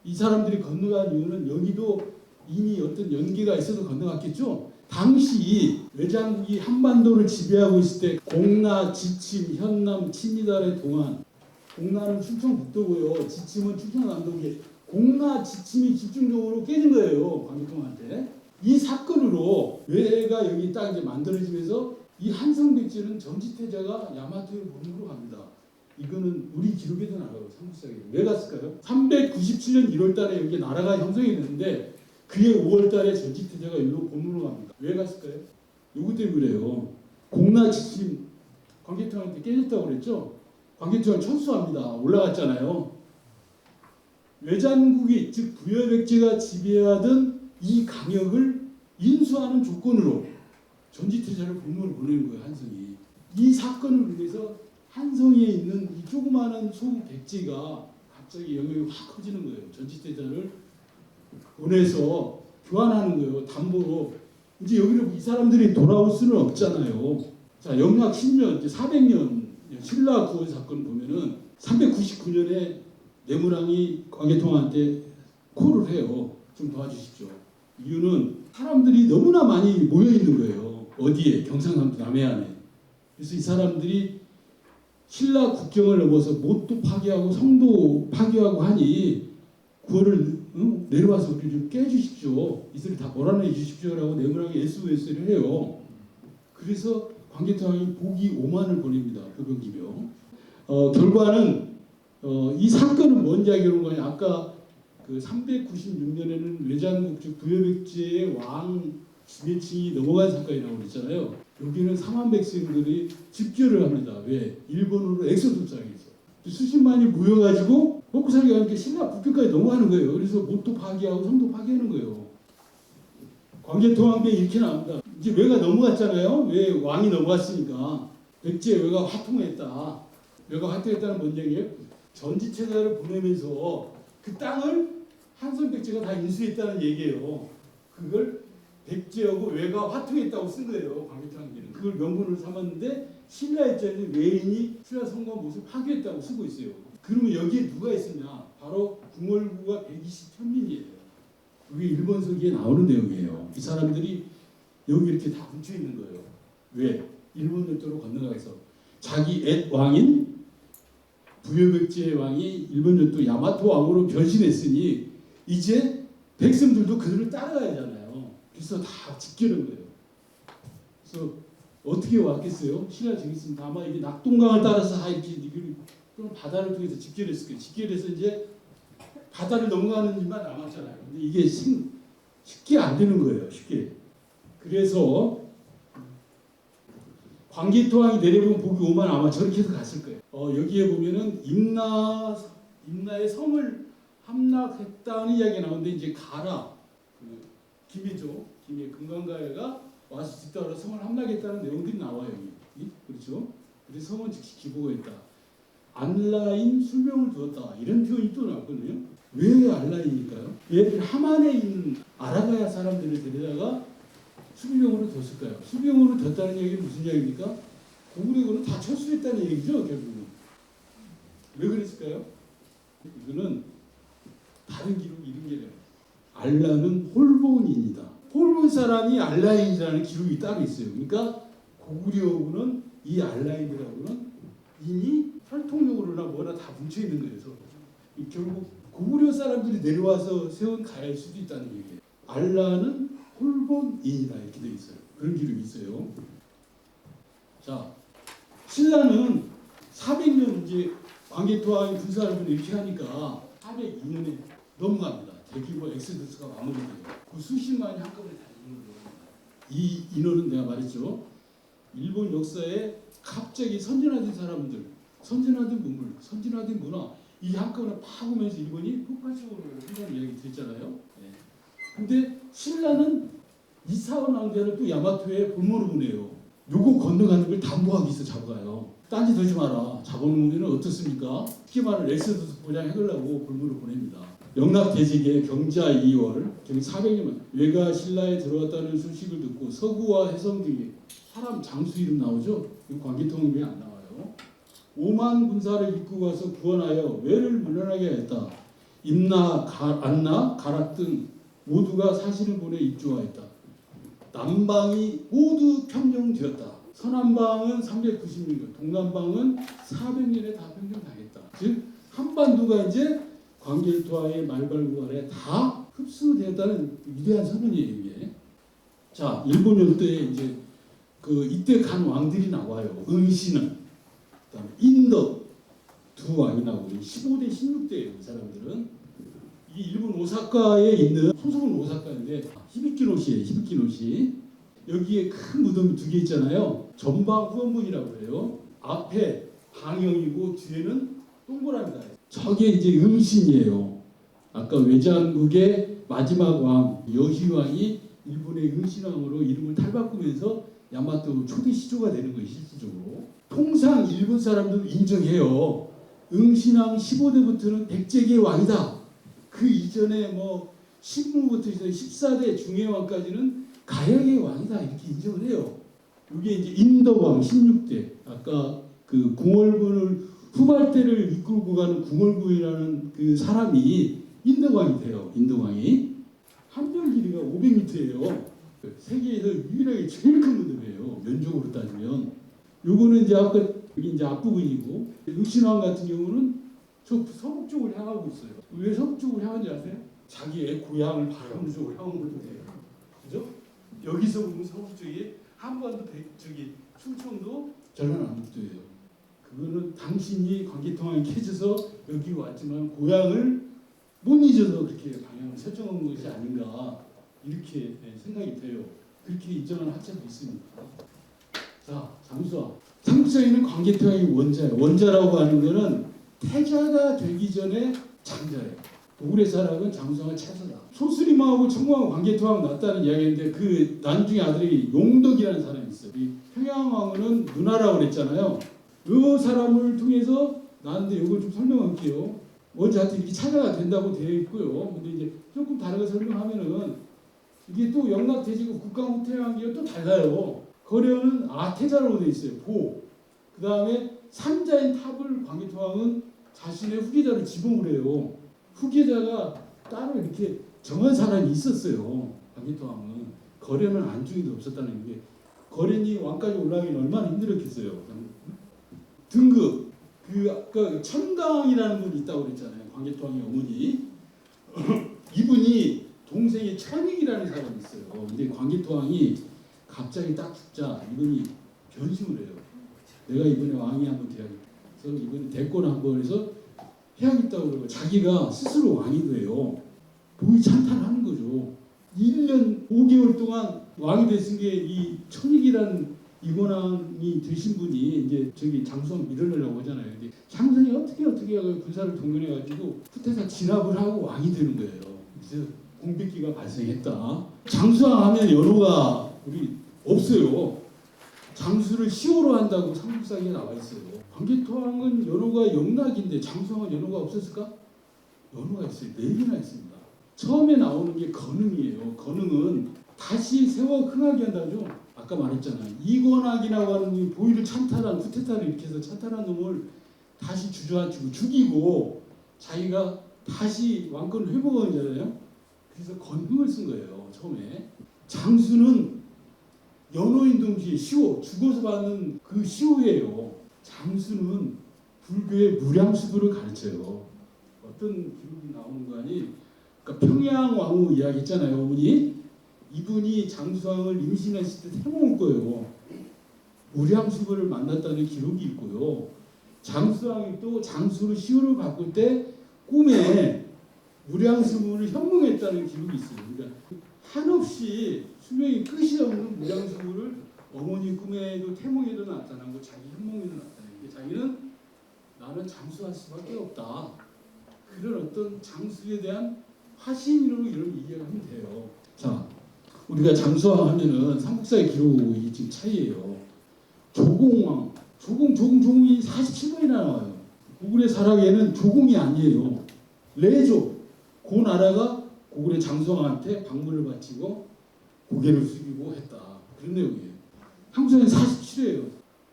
이 사람들이 건너간 이유는 여기도 이미 어떤 연계가 있어서 건너갔겠죠. 당시 외장국이 한반도를 지배하고 있을 때 공나, 지침, 현남, 친이달의 동안 공나는 충청북도고요. 지침은 충청남도에 공나, 지침이 집중적으로 깨진 거예요. 광개토왕한테. 이 사건으로 외가 여기 딱 이제 만들어지면서 이 한성백제는 전지태자가 야마토의 본으로 갑니다. 이거는 우리 기록에도 나와요. 삼국사에. 왜 갔을까요? 397년 1월달에 여기 나라가 형성이 됐는데 그해 5월달에 전지태자가 일로 본으로 갑니다. 왜 갔을까요? 요거 때문에 그래요. 공나 지침 광개토왕한테 깨졌다고 그랬죠. 광개토왕 철수합니다. 올라갔잖아요. 외장국이 즉 부여백제가 지배하던 이 강역을 인수하는 조건으로 전지태자를 본으로 보내는 거예요. 한성이. 이 사건을 위해서 한성에 있는 이 조그마한 소백제가 갑자기 영역이 확 커지는 거예요. 전지태자를 보내서 교환하는 거예요. 담보로. 이제 여기로 이 사람들이 돌아올 수는 없잖아요. 자, 영락 10년, 이제 400년 신라 구원 사건 보면은 399년에 내무랑이 광개토왕한테 콜을 해요. 좀 도와주십시오. 이유는 사람들이 너무나 많이 모여 있는 거예요. 어디에? 경상남도 남해안에. 그래서 이 사람들이 신라 국경을 넘어서 못도 파괴하고 성도 파괴하고 하니 그거를 내려와서 우리 좀 깨주십시오. 이들이 다 몰아내 주십시오라고 내문하게 SOS를 해요. 그래서 광개토왕이 복이 5만을 보냅니다. 표병기병. 결과는 이 사건은 뭔 이야기로 거냐? 아까 그 396년에는 외장국 즉 부여백제의 왕 지배층이 넘어간 사건이라고 그랬잖아요. 여기는 상한 백성들이 집결을 합니다. 왜? 일본으로 엑소도스 하기 위해서. 수십만이 모여가지고 먹고 살기가 함께 신라 국교까지 넘어가는 거예요. 그래서 못도 파괴하고 성도 파괴하는 거예요. 광개토왕배 이렇게 나옵니다. 이제 외가 넘어갔잖아요. 왜 왕이 넘어갔으니까 백제 외가 화통했다. 외가 화통했다는 뭔 얘기예요? 전지체자를 보내면서 그 땅을 한성 백제가 다 인수했다는 얘기예요. 그걸 백제하고 외가 화통했다고 쓴 거예요. 광개토왕배는. 그걸 명분으로 삼았는데 신라 입장에서 외인이 신라 성과 모습을 파괴했다고 쓰고 있어요. 그러면 여기에 누가 있으냐? 바로 궁궐부가 120천민이에요. 그게 일본서기에 나오는 내용이에요. 이 사람들이 여기 이렇게 다 뭉쳐 있는 거예요. 왜? 일본 열도로 건너가서 자기 옛 왕인 부여백제의 왕이 일본 열도 야마토 왕으로 변신했으니 이제 백성들도 그들을 따라가야 하잖아요. 그래서 다 집결한 거예요. 그래서 어떻게 왔겠어요? 신라 정했으면 아마 이게 낙동강을 따라서 다 이렇게 그럼 바다를 통해서 집결했을 거예요. 집결해서 이제 바다를 넘어가는 일만 남았잖아요. 근데 이게 쉽게 안 되는 거예요. 쉽게. 그래서 광개토왕이 내려본 복이 5만 아마 저렇게 해서 갔을 거예요. 여기에 보면은 임나의 성을 함락했다는 이야기가 나오는데 이제 가라 김해죠. 김해 금강가해가 와서 뒤따라 성을 함락했다는 내용들이 나와요. 여기. 그렇죠? 그래서 성은 즉시 기복했다. 안라인 술병을 두었다. 이런 표현이 또 나왔거든요. 왜 안라인일까요? 얘들 하만에 있는 아라가야 사람들을 데려다가 수비병으로 뒀을까요? 수비병으로 뒀다는 얘기는 무슨 이야기입니까? 고구려군은 다 철수했다는 얘기죠. 결국은. 왜 그랬을까요? 이거는 다른 기록 이런 게 돼요. 알라는 홀본인이다. 홀본 사람이 알라인이라는 기록이 따로 있어요. 그러니까 고구려군은 이 알라인이라고는 이미 혈통력으로나 뭐나 다 뭉쳐 있는 거예요. 결국 고구려 사람들이 내려와서 세운 가야일 수도 있다는 얘기예요. 알라는 홀본인이다 이렇게 돼 있어요. 그런 기록이 있어요. 자, 신라는 400년 이제 광개토왕이 군사를 이렇게 하니까 402년에 넘어갑니다. 대규모 엑소더스가 마무리돼요. 그 수십만이 한꺼번에 달리는 거예요. 이 인원은 내가 말했죠. 일본 역사에 갑자기 선진화된 사람들, 선진화된 문물, 선진화된 문화 이 한꺼번에 팍 오면서 일본이 폭발적으로 한다는 이야기 들었잖아요. 근데 신라는 이사원 왕자를 또 야마토에 본모로 보내요. 요거 건너가는 걸 담보하기 위해서 잡아가요. 딴짓 하지 마라. 잡아놓은 우리는 어떻습니까? 특히 말을 엑소더스 보장해달라고 본모로 보냅니다. 영락대직의 경자 2월 경 400년 외가 신라에 들어왔다는 소식을 듣고 서구와 해성 등의 사람 장수 이름 나오죠? 광개토왕비에 안 나와요. 5만 군사를 이끌고 가서 구원하여 외를 물러나게 했다. 임나, 안나, 가락 등 모두가 사신을 보내 입주하였다. 남방이 모두 평정되었다. 서남방은 396년, 동남방은 400년에 다 평정당했다. 즉 한반도가 이제 광개토와의 말발구 아래 다 흡수되었다는 위대한 선언이에요. 이게. 자, 일본 열도에 이제 이때 간 왕들이 나와요. 응신은, 그다음에 인덕 두 왕이 나오고 15대 16대예요. 이 사람들은 이 일본 오사카에 있는 소속은 오사카인데 히비키노시예요. 히비키노시. 여기에 큰 무덤이 두 개 있잖아요. 전방 후원문이라고 해요. 앞에 방형이고 뒤에는 동그라미다. 저게 이제 응신이에요. 아까 외장국의 마지막 왕 여희왕이 일본의 응신왕으로 이름을 탈바꾸면서 야마토 초대 시조가 되는 거예요. 실질적으로. 통상 일본 사람들은 인정해요. 응신왕 15대부터는 백제계의 왕이다. 그 이전에 뭐 신무부터 14대 중해왕까지는 가야계의 왕이다. 이렇게 인정을 해요. 이게 이제 인덕왕 16대. 아까 그 궁궐군을 후발대를 이끌고 가는 궁궐군이라는 그 사람이 인덕왕이 돼요. 인덕왕이. 한별 길이가 500m예요. 세계에서 유일하게 제일 큰 무덤이에요. 면적으로 따지면. 요거는 이제 아까 여기 이제 앞부분이고 육신왕 같은 경우는 저 서북 쪽을 향하고 있어요. 왜 서북 쪽을 향한지 아세요? 자기의 고향을 바라보는 쪽을 향한 거예요. 그죠? 여기서 보면 서북 쪽이 한반도 저기 충청도 전라남북도예요. 그거는 당신이 관계통항이 켜져서 여기 왔지만 고향을 못 잊어서 그렇게 방향을 설정한 것이 아닌가 이렇게 생각이 돼요. 그렇게 인정하는 학자도 있습니다. 자, 장수왕. 삼국사에는 관계통항이 원자예요. 원자라고 하는 거는 태자가 되기 전에 장자예요. 고구려 사람은 장수왕의 차서다. 소수림하고 청공하고 관계통항 났다는 이야기인데 그 나중에 아들이 용덕이라는 사람이 있어요. 이 평양왕후는 누나라고 그랬잖아요. 이 사람을 통해서 나는데 이걸 좀 설명할게요. 먼저 하여튼 이렇게 차자가 된다고 되어 있고요. 근데 이제 조금 다르게 설명하면은 이게 또 영락대지고 국강후퇴왕기가 또 달라요. 거래는 태자로 되어 있어요. 그 다음에 삼자인 탑을 광개토왕은 자신의 후계자를 지봉을 해요. 후계자가 따로 이렇게 정한 사람이 있었어요. 광개토왕은 거래는 안중에도 없었다는 게 거래니 왕까지 올라가기는 얼마나 힘들었겠어요. 등급 아까 천강이라는 분이 있다고 그랬잖아요. 광개토왕의 어머니 이분이 동생의 천익이라는 사람이 있어요. 근데 광개토왕이 갑자기 딱 죽자 이분이 변심을 해요. 내가 이번에 왕이 한번 돼야겠다. 그래서 이번에 대권 한번 해서 해야겠다고 그러고 자기가 스스로 왕이 돼요. 보이 찬탈하는 거죠. 1년 5개월 동안 왕이 됐은 게 이 천익이라는 이권왕이 되신 분이 이제 저기 장수왕 밀어내려고 하잖아요. 근데 장수왕이 어떻게 하고 군사를 동원해가지고 후태사 진압을 하고 왕이 되는 거예요. 그래서 공백기가 발생했다. 장수왕 하면 연호가 우리 없어요. 장수를 시호로 한다고 삼국사기에 나와 있어요. 광개토왕은 연호가 영락인데 장수왕은 연호가 없었을까? 연호가 있어요. 4개나 있습니다. 처음에 나오는 게 건응이에요. 건응은 다시 세워 흥하게 한다죠. 아까 말했잖아요. 이권왕이라고 하는 놈이 보위를 찬탈한 쿠데타를 일으켜서 찬탈한 놈을 다시 주저앉히고 죽이고 자기가 다시 왕권을 회복하잖아요. 그래서 건응을 쓴 거예요. 처음에. 장수는 연호인 동시에 시호, 죽어서 받는 그 시호예요. 장수는 불교의 무량수부를 가르쳐요. 어떤 기록이 나오는 거 아니? 그러니까 평양왕후 이야기 있잖아요. 어머니. 이분이 장수왕을 임신했을 때 태몽을 거예요. 무량수부를 만났다는 기록이 있고요. 장수왕이 또 장수를 시호를 바꿀 때 꿈에 무량수부를 현몽했다는 기록이 있어요. 그러니까 한없이 수명이 끝이 없는 무량수부를 어머니 꿈에도 태몽에도 나타나고 자기 현몽에도 나타나요. 자기는 나는 장수할 수밖에 없다. 그런 어떤 장수에 대한 화신으로 이런 이해를 하면 돼요. 자, 우리가 장수왕 하면은 삼국사의 기록이 지금 차이예요. 조공왕, 조공이 47번이나 나와요. 고구려 사락에는 조공이 아니에요. 레조, 그 나라가 고구려 장수왕한테 방문을 바치고 고개를 숙이고 했다. 그런 내용이에요. 한국사는 47회예요.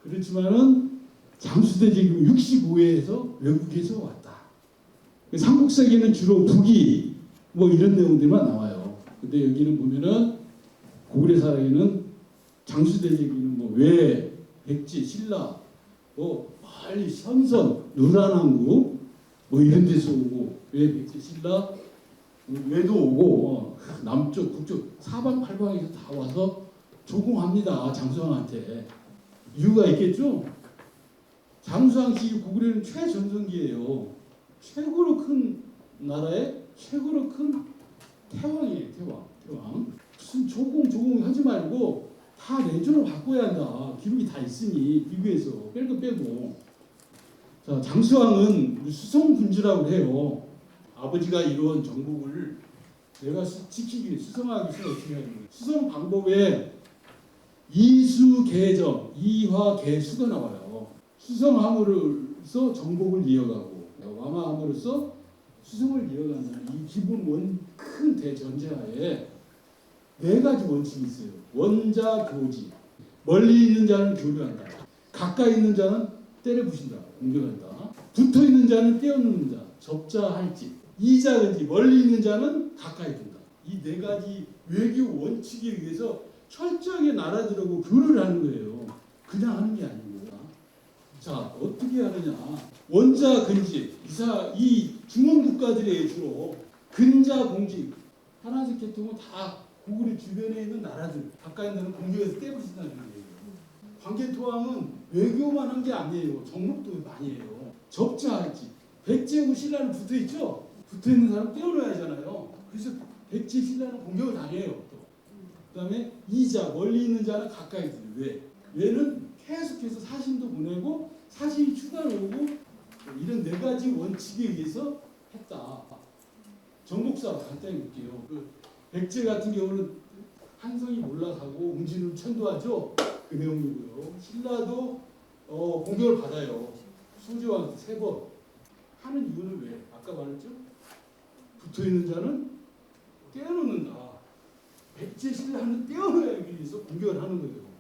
그렇지만은 장수대제국이 65회에서 외국에서 왔다. 삼국사기는 주로 북이 뭐 이런 내용들만 나와요. 근데 여기는 보면은 고구려 사락에는 장수대제국은 뭐 외, 백지, 신라, 뭐 멀리 선선, 누라남구 뭐 이런 데서 오고 외, 백지, 신라 외도 오고 남쪽, 북쪽 사방팔방에서 다 와서 조공합니다. 장수왕한테. 이유가 있겠죠? 장수왕 시기 고구려는 최전성기예요. 최고로 큰 나라의 최고로 큰 태왕이에요. 태왕. 무슨 조공 하지 말고 다 레조로 바꿔야 한다. 기록이 다 있으니 비교해서 뺄 거 빼고. 자, 장수왕은 수성군주라고 해요. 아버지가 이루은 정복을 내가 지키기 수성하기 위해서 어떻게 해야 되는 수성 방법에 이수계정, 이화계수가 나와요. 수성함으로써 정복을 이어가고 와마함으로써 수성을 이어간다는 이 기본 큰 대전제하에 4가지 원칙이 있어요. 원자 교지. 멀리 있는 자는 교류한다. 가까이 있는 자는 때려 부신다. 공격한다. 붙어 있는 자는 떼어놓는다. 접자할지. 이자든지 멀리 있는 자는 가까이 둔다. 이 4가지 외교 원칙에 의해서 철저하게 나라들하고 교류를 하는 거예요. 그냥 하는 게 아닙니다. 자, 어떻게 하느냐? 원자 근지 이 중원 국가들이 주로 근자 공직 파란색 계통은 다 고구려 주변에 있는 나라들 가까이 있는 공격에서 떼부신다는 얘기예요. 광개토왕은 외교만 한 게 아니에요. 정록도 많이 해요. 접자할지 백제하고 신라는 붙어 있죠. 붙어 있는 사람 떼어놓아야 하잖아요. 그래서 백제 신라는 공격을 당해요. 또 그다음에 이자 멀리 있는 자는 가까이 들어요. 왜? 왜는 계속해서 사신도 보내고 사신이 추가로 오고 이런 네 가지 원칙에 의해서 했다. 정복사 간단히 볼게요. 그 백제 같은 경우는 한성이 올라가고 웅진을 천도하죠. 그 내용이고요. 신라도 공격을 받아요. 수지왕 3번 하는 이유는 왜? 아까 말했죠. 붙어 있는 자는 떼어놓는다. 백제 신라는 떼어놓기 위해서 공격을 하는 거예요.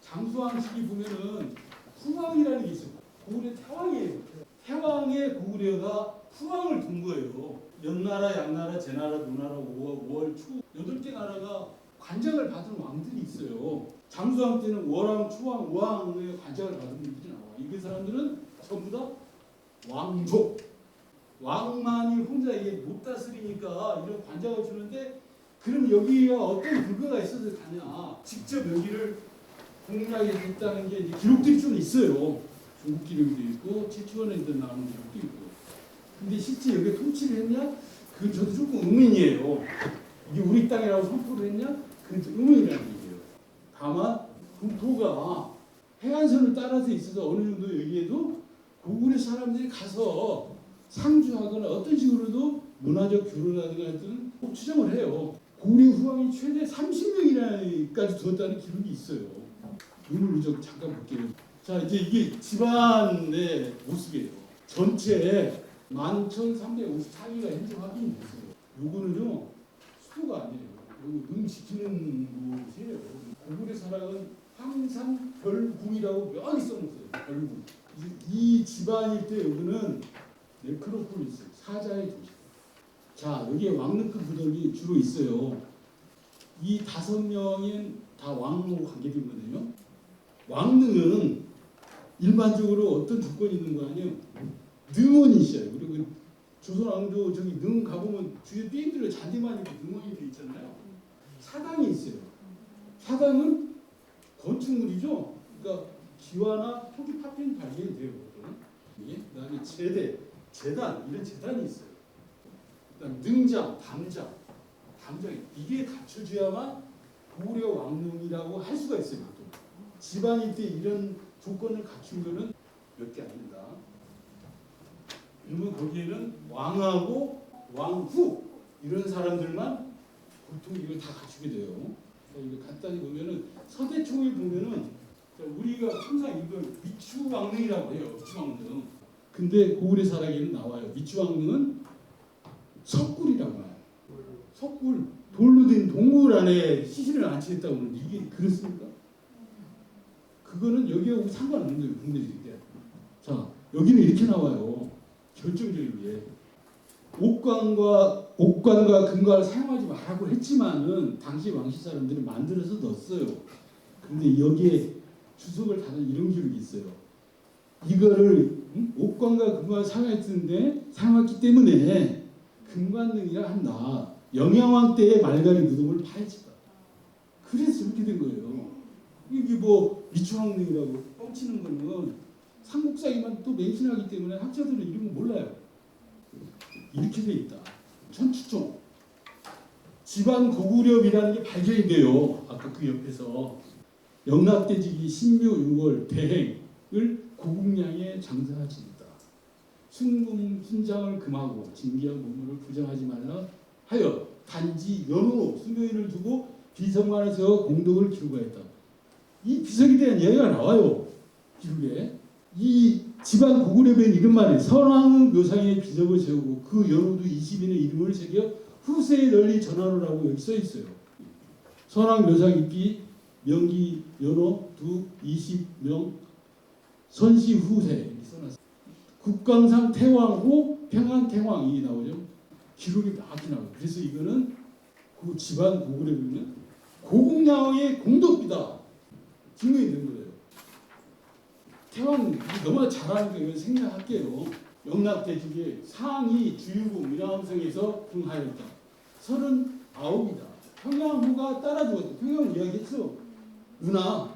장수왕 시기 보면은 후왕이라는 게 있어요. 고구려 태왕이에요. 태왕의 고구려가 후왕을 둔 거예요. 연나라, 양나라, 제나라, 노나라, 5월 초 8개 나라가 관장을 받은 왕들이 있어요. 장수왕 때는 월왕, 초왕, 우왕의 관장을 받은 분들이 나와요. 이 사람들은 전부 다 왕족. 왕만이 혼자 이게 못 다스리니까 이런 관장을 주는데 그럼 여기가 어떤 불가가 있어서 가냐. 직접 여기를 공략이 됐다는 게 이제 기록들이 좀 있어요. 중국 기록도 있고 최초원에서 나오는 기록도 있고. 근데 실제 여기 통치를 했냐? 그건 저도 조금 의문이에요. 이게 우리 땅이라고 선포를 했냐? 그건 좀 의문이라는 얘기예요. 다만 국토가 해안선을 따라서 있어서 어느 정도 여기에도 고구려 사람들이 가서 상주하거나 어떤 식으로도 문화적 교류라든가 하여튼 꼭 추정을 해요. 고구려 후왕이 최대 30명이나까지 두었다는 기록이 있어요. 눈을 누적 잠깐 볼게요. 자, 이제 이게 집안의 모습이에요. 전체 11,354개가 현재 확인이 됐어요. 요거는요 수도가 아니에요. 요거 능 지키는 곳이에요. 고구려 사람은 항상 별궁이라고 명확히 써놓았어요. 별궁. 이 집안일 때 여기는 네크로폴리스 사자의 도시. 자, 여기에 왕릉급 부덕이 주로 있어요. 이 5명은 다 왕하고 관계되거든요. 왕릉은 일반적으로 어떤 조건이 있는 거 아니에요? 능원이 있어요. 그리고 조선 왕조 저기 능 가보면 주위에 삐들어 잔디만 있고 능원이 돼 있잖아요. 사당이 있어요. 사당은 건축물이죠. 그러니까 기와나 토기 파편이 발견이 돼요. 그다음에 재단 이런 재단이 있어요. 그다음 능장, 담장 이게 갖춰져야만 고구려 왕릉이라고 할 수가 있어요. 또 집안일 때 이런 조건을 갖춘 거는 몇 개 안 된다. 그러면 거기에는 왕하고 왕후 이런 사람들만 보통 이걸 다 갖추게 돼요. 이거 간단히 보면은 서대총을 보면은 우리가 항상 이걸 미추왕릉이라고 해요. 미추왕릉. 근데 고구려 사락에는 나와요. 미추왕릉은 석굴이라고 해요. 석굴 돌로 된 동굴 안에 시신을 안치했다고 하는데 이게 그렇습니까? 그거는 여기하고 상관없는 거예요. 국내들이 때. 자, 여기는 이렇게 나와요. 결정적인 게 옥관과 금관을 사용하지 말라고 했지만은 당시 왕실 사람들이 만들어서 넣었어요. 근데 여기에 주석을 다는 이런 기록이 있어요. 이거를 옥관과 금관을 사용했기 때문에 금관능이라 한다. 영양왕 때의 말갈이 무덤을 파헤치다. 그래서 이렇게 된 거예요. 이게 뭐 미추왕릉이라고 뻥치는 거는 삼국사에만 또 맹신하기 때문에 학자들은 이름을 몰라요. 이렇게 돼 있다. 천추종 집안 고구려이라는 게 발견이 돼요. 아까 그 옆에서 영락대직이 신묘 6월 대행을 고국량에 장사하신다. 순금 순장을 금하고 진기한 문물을 부정하지 말라 하여 단지 연호 수묘인을 두고 비석만을 세워 공덕을 기록하였다. 이 비석에 대한 이야기가 나와요. 기록에. 이 집안 고구려변 이름만에 선왕 묘상에 비석을 세우고 그 연호도 20인의 이름을 새겨 후세에 널리 전하노라고 여기 써 있어요. 선왕 묘상 입기 명기 연호 두 20명 선시 후세 이렇게 써놨어요. 국광상 태왕후 평안 태왕이 나오죠. 기록이 명확히 나와요. 그래서 이거는 그 집안 고구려변은 고국량의 공덕비다. 증명이 된 거예요. 태왕 너무나 잘하니까 이건 생략할게요. 영락대직의 상이 주유국 위남성에서 등하였다. 39이다. 평양후가 따라 죽었다. 평양 이야기했죠. 누나.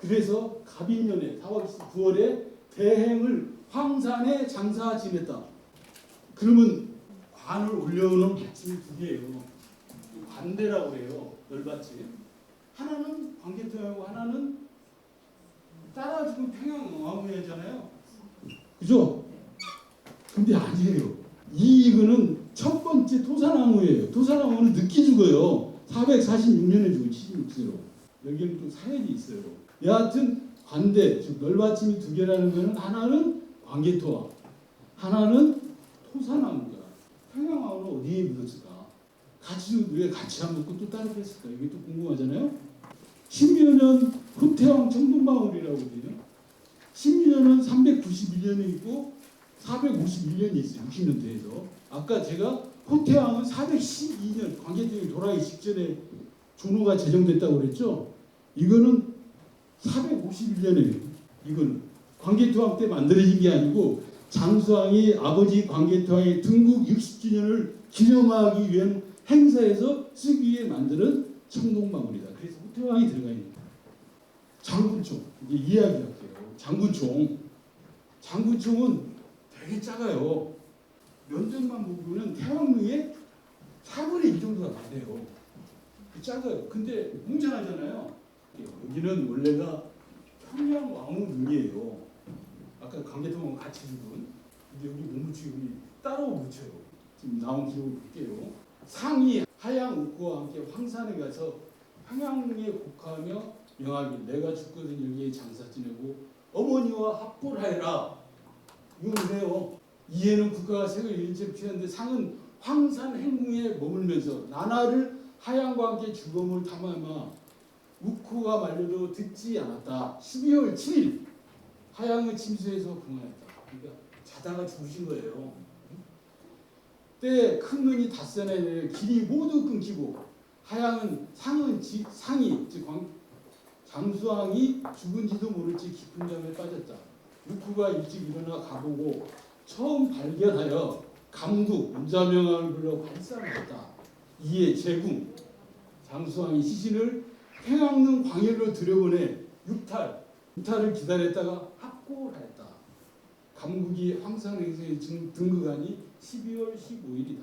그래서 갑인년에 4월 9월에 대행을 황산에 장사 지냈다. 그러면 관을 올려오는 받침이 두 개예요. 관대라고 해요. 열받침. 하나는 광개토하고 하나는 따라 죽은 평양왕후잖아요. 그죠? 근데 아니에요. 이거는 첫 번째 토산왕후예요. 토산왕후는 늦게 죽어요. 446년에 죽은 76세로. 여기는 또 사연이 있어요. 여하튼 관대, 즉 널받침이 두 개라는 거는 하나는 광개토왕, 하나는 토산왕후다. 평양왕후는 어디에 묻었을까? 같이 왜 같이 안 묻고 또 따로 했을까? 이게 또 궁금하잖아요. 10년은 후태왕 청동마을이라고 되죠. 10년은 391년에 있고 451년이 있어요. 60년대에서. 아까 제가 후태왕은 412년 광개토왕이 돌아가기 직전에 준호가 제정됐다고 그랬죠. 이거는 451년에 이건 광개토왕 때 만들어진 게 아니고 장수왕이 아버지 광개토왕의 등국 60주년을 기념하기 위한 행사에서 쓰기 위해 만드는 청동마을이다. 그래서 후태왕이 들어가 있는 거예요. 장군총 이제 이야기할게요. 장군총은 되게 작아요. 면적만 보고는 태왕릉의 4분의 1 정도가 안 돼요. 작아요. 근데 웅장하잖아요. 여기는 원래가 평양왕후릉이에요. 아까 광개토왕 같이 죽은. 근데 여기 못 묻히고 따로 묻혀요. 지금 나온 기록을 볼게요. 상이 하양 옥구와 함께 황산에 가서 평양릉에 곡하며 명하길 내가 죽거든 여기에 장사 지내고 어머니와 합골하여라. 이거 보세요. 이에는 국가가 색을 일체 피하는데 상은 황산 행궁에 머물면서 나날을 하양과 함께 죽음을 탐하마 욱호가 말려도 듣지 않았다. 12월 7일 하양의 침수에서 궁하였다. 그러니까 자다가 죽으신 거예요. 때 큰 눈이 닷새에 내려 길이 모두 끊기고 하양은 상이 즉 장수왕이 죽은지도 모를지 깊은 잠에 빠졌다. 욱호가 일찍 일어나 가보고 처음 발견하여 감국 문자명왕을 불러 발상했다. 이에 제궁 장수왕이 시신을 평양릉 광열로 들여보내 육탈을 기다렸다가 합골하였다. 감국이 황산행성에 등극하니 12월 15일이다.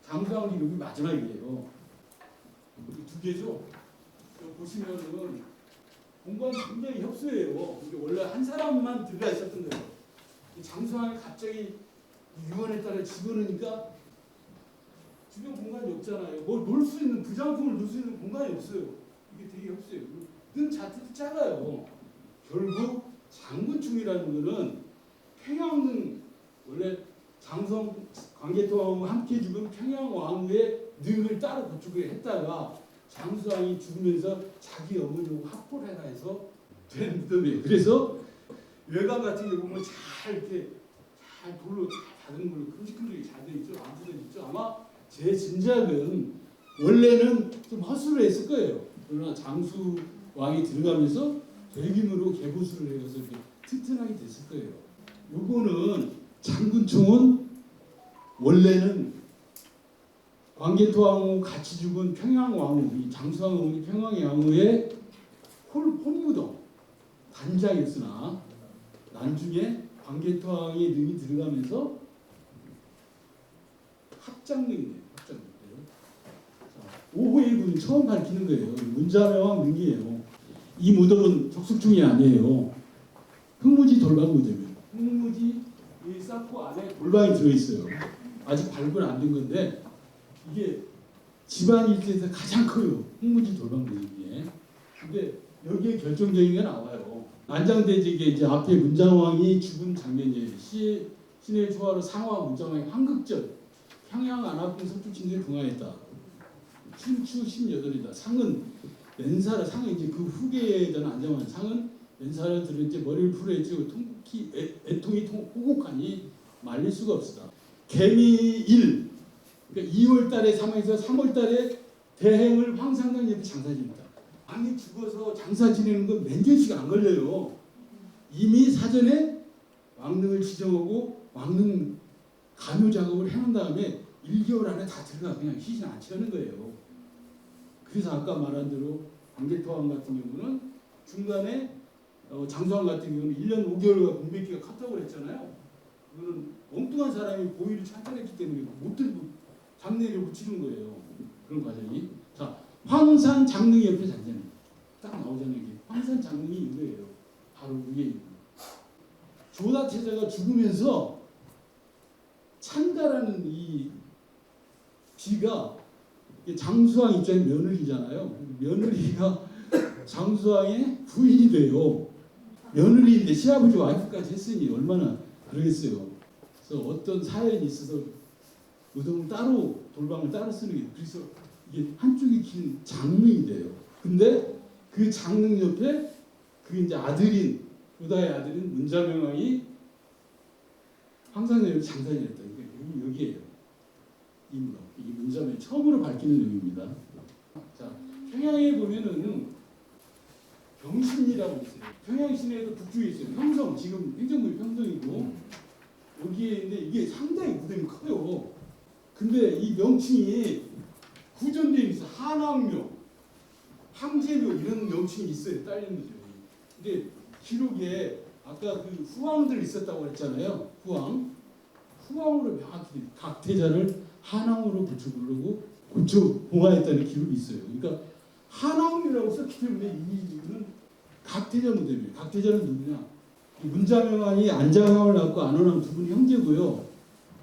장수왕 기록이 마지막이에요. 두 개죠. 보시면은 공간이 굉장히 협소해요. 이게 원래 한 사람만 들어가 있었던 거예요. 장수왕이 갑자기 유언에 따라 집어넣으니까 주변 공간이 없잖아요. 뭘 놓을 수 있는 부장품을 놓을 수 있는 공간이 없어요. 이게 되게 협소해요. 능 자체도 작아요. 결국 장군충이라는 거는 평양능 원래 장성 광개토왕과 함께 죽은 평양왕후의 능을 따로 구축을 했다가 장수왕이 죽으면서 자기 어머니하고 합골해라 해서 된 무덤이에요. 그래서 외관 같은 게 보면 잘 이렇게 잘 돌로 잘 다른 걸로 큼직큼직하게 잘 돼 있죠. 안 뜯어 있죠. 아마 제 짐작은 원래는 좀 허술을 했을 거예요. 그러나 장수왕이 들어가면서 대규모로 개보수를 해서 이렇게 튼튼하게 됐을 거예요. 요거는 장군총은 원래는 광개토왕후 같이 죽은 평양왕후, 이 장수왕 어머니 평양왕후의 혼무덤 단장이었으나 나중에 광개토왕의 능이 들어가면서 합장능이네요. 합장능. 5호의 분 처음 밝히는 거예요. 문자명왕 능이에요. 이 무덤은 적숙충이 아니에요. 흙무지 돌방 무덤이에요. 흙무지 이 쌓고 안에 돌방이 들어있어요. 아직 발굴 안 된 건데 이게 집안 일지에서 가장 커요. 흙무지 돌방 무덤이. 근데 여기에 결정적인 게 나와요. 안장대직에 이제 앞에 문장왕이 죽은 장면이에요. 신의 초하로 상화 문장왕이 황극전 평양 안압군 석주친들이 궁하했다. 춘추 18이다. 상은 맨살을 상은 이제 그 후계에 대한 안장왕 상은 맨살을 들을 때 머리를 풀어헤치고 애통이 호곡하니 말릴 수가 없었다. 개미일 그러니까 2월달에 사망해서 3월달에 대행을 황상당 옆에 장사 지냈다. 왕이 죽어서 장사 지내는 건 몇 년씩 안 걸려요. 이미 사전에 왕릉을 지정하고 왕릉 감요 작업을 해놓은 다음에 1개월 안에 다 들어가 그냥 희신 안 치는 거예요. 그래서 아까 말한 대로 광개토왕 같은 경우는 중간에 장수왕 같은 경우는 1년 5개월과 공백기가 컸다고 그랬잖아요. 그거는 엉뚱한 사람이 보위를 찬탈했기 때문에 못 들고 장례를 붙이는 거예요. 그런 과정이. 자, 황산 장릉이 옆에 잔잖아요. 딱 나오잖아요. 이게. 황산 장릉이 이거예요. 바로 위에 있는. 조다 태자가 죽으면서 찬다라는 이 비가 장수왕 입장에 며느리잖아요. 며느리가 장수왕의 부인이 돼요. 며느리인데 시아버지 와이프까지 했으니 얼마나 그러겠어요. 그래서 어떤 사연이 있어서 의동을 따로 돌방을 따로 쓰는 게 그래서 이게 한쪽이 긴 장릉이 돼요. 근데 그 장릉 옆에 그 이제 아들인 조다의 아들인 문자명왕이 황산에 장사를 했다. 그러니까 여기에요. 이 문화. 이 문자명이 처음으로 밝히는 의미입니다. 자, 평양에 보면은 병신이라고 있어요. 평양 시내에도 북쪽에 있어요. 평성, 지금 행정구이 평성이고 여기에 있는데 이게 상당히 무덤이 커요. 근데 이 명칭이 구전되어 있어요. 한왕묘, 황제묘 이런 명칭이 있어요. 딸린 거죠. 근데 기록에 아까 그 후왕들 있었다고 했잖아요. 후왕으로 명확히 각태자를 한왕으로 부르고 고쳐 봉화했다는 기록이 있어요. 그러니까 한왕묘라고 썼기 때문에 이는 각태자 무덤이에요. 각태자는 누구냐? 문자명왕이 안장왕을 낳고 안원왕 두 분이 형제고요.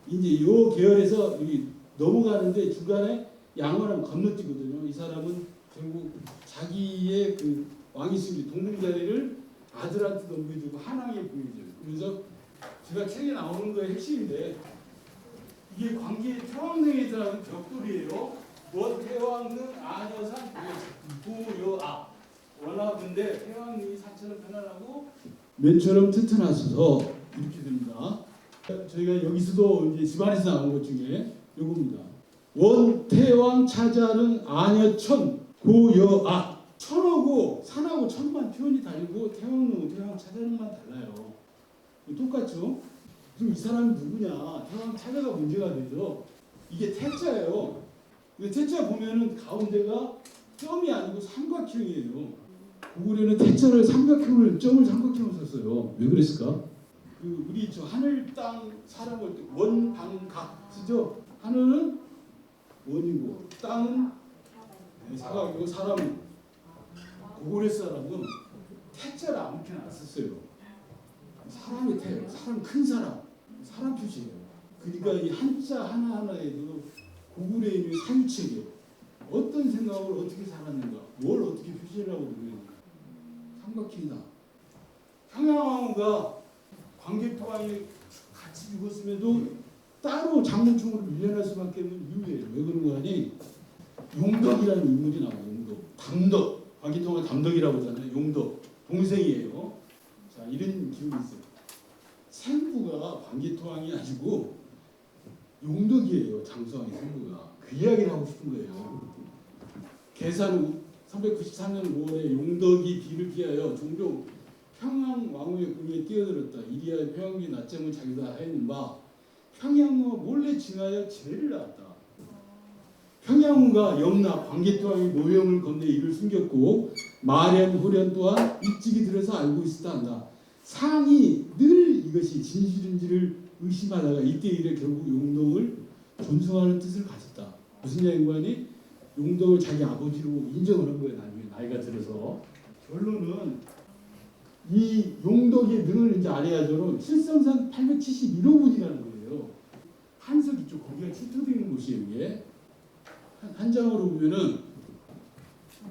이제 요 계열에서 여기 넘어가는데 중간에 양원왕 건너뛰거든요. 이 사람은 결국 자기의 그 왕이 있으니 동등 자리를 아들한테 넘겨주고 한왕에 보여줘요. 그래서 제가 책에 나오는 거의 핵심인데 이게 광개 태왕릉에 들어가는 벽돌이에요. 원태왕릉 안여산 부여아 원화인데 태왕릉이 산처럼 편안하고 맨처럼 튼튼하셔서 이렇게 됩니다. 저희가 여기서도 이제 집안에서 나온 것 중에 요겁니다. 원태왕 차자릉 안여천 고여아 천하고 산하고 천만 표현이 다르고 태왕릉 태왕 차자릉만 달라요. 똑같죠? 그럼 이 사람이 누구냐? 태왕 차자가 문제가 되죠. 이게 태자예요. 근데 태자 보면은 가운데가 점이 아니고 삼각형이에요. 고구려는 태자를 삼각형을 점을 삼각형으로 썼어요. 왜 그랬을까? 그 우리 저 하늘 땅 사람을 원방각 쓰죠. 하늘은 원이고 땅은 사각이고 사람은 고구려 사람은 태자를 아무렇게나 안 썼어요. 사람의 태, 사람 큰 사람, 사람 표시예요. 그러니까 이 한자 하나하나에도 고구려인의 사유책이에요. 어떤 생각을 어떻게 살았는가, 뭘 어떻게 표시하려고 그러는가. 삼각형이다. 평양왕후가 광개토왕이 같이 죽었음에도 따로 장문충으로 밀려날 수밖에 없는 이유예요. 왜 그런 거 하니? 용덕이라는 인물이 나와요. 용덕. 담덕. 광개토왕을 담덕이라고 하잖아요. 용덕. 동생이에요. 자, 이런 기록이 있어요. 생부가 광개토왕이 아니고 용덕이에요. 장수왕의 생부가. 그 이야기를 하고 싶은 거예요. 계산 후 393년 5월에 용덕이 비를 피하여 종종 평양 왕후의 궁에 뛰어들었다. 이리하여 평양기 낮잠을 자기가 하였는 바 평양후가 몰래 징하여 제를 낳았다. 평양후가 영나 광개토왕이 노영을 건네 이를 숨겼고 마련 호련 또한 일찍이 들어서 알고 있었다 한다. 상이 늘 이것이 진실인지를 의심하다가 이때 이래 결국 용덕을 존중하는 뜻을 가졌다. 무슨 양반이 용덕을 자기 아버지로 인정을 한 거예요. 나중에 나이가 들어서. 결론은 이 용덕의 능을 이제 알아야죠. 칠성산 871호분이라는 거예요. 한석 이쪽 거기가 출토되어 있는 곳이에요. 이게 한 장으로 보면은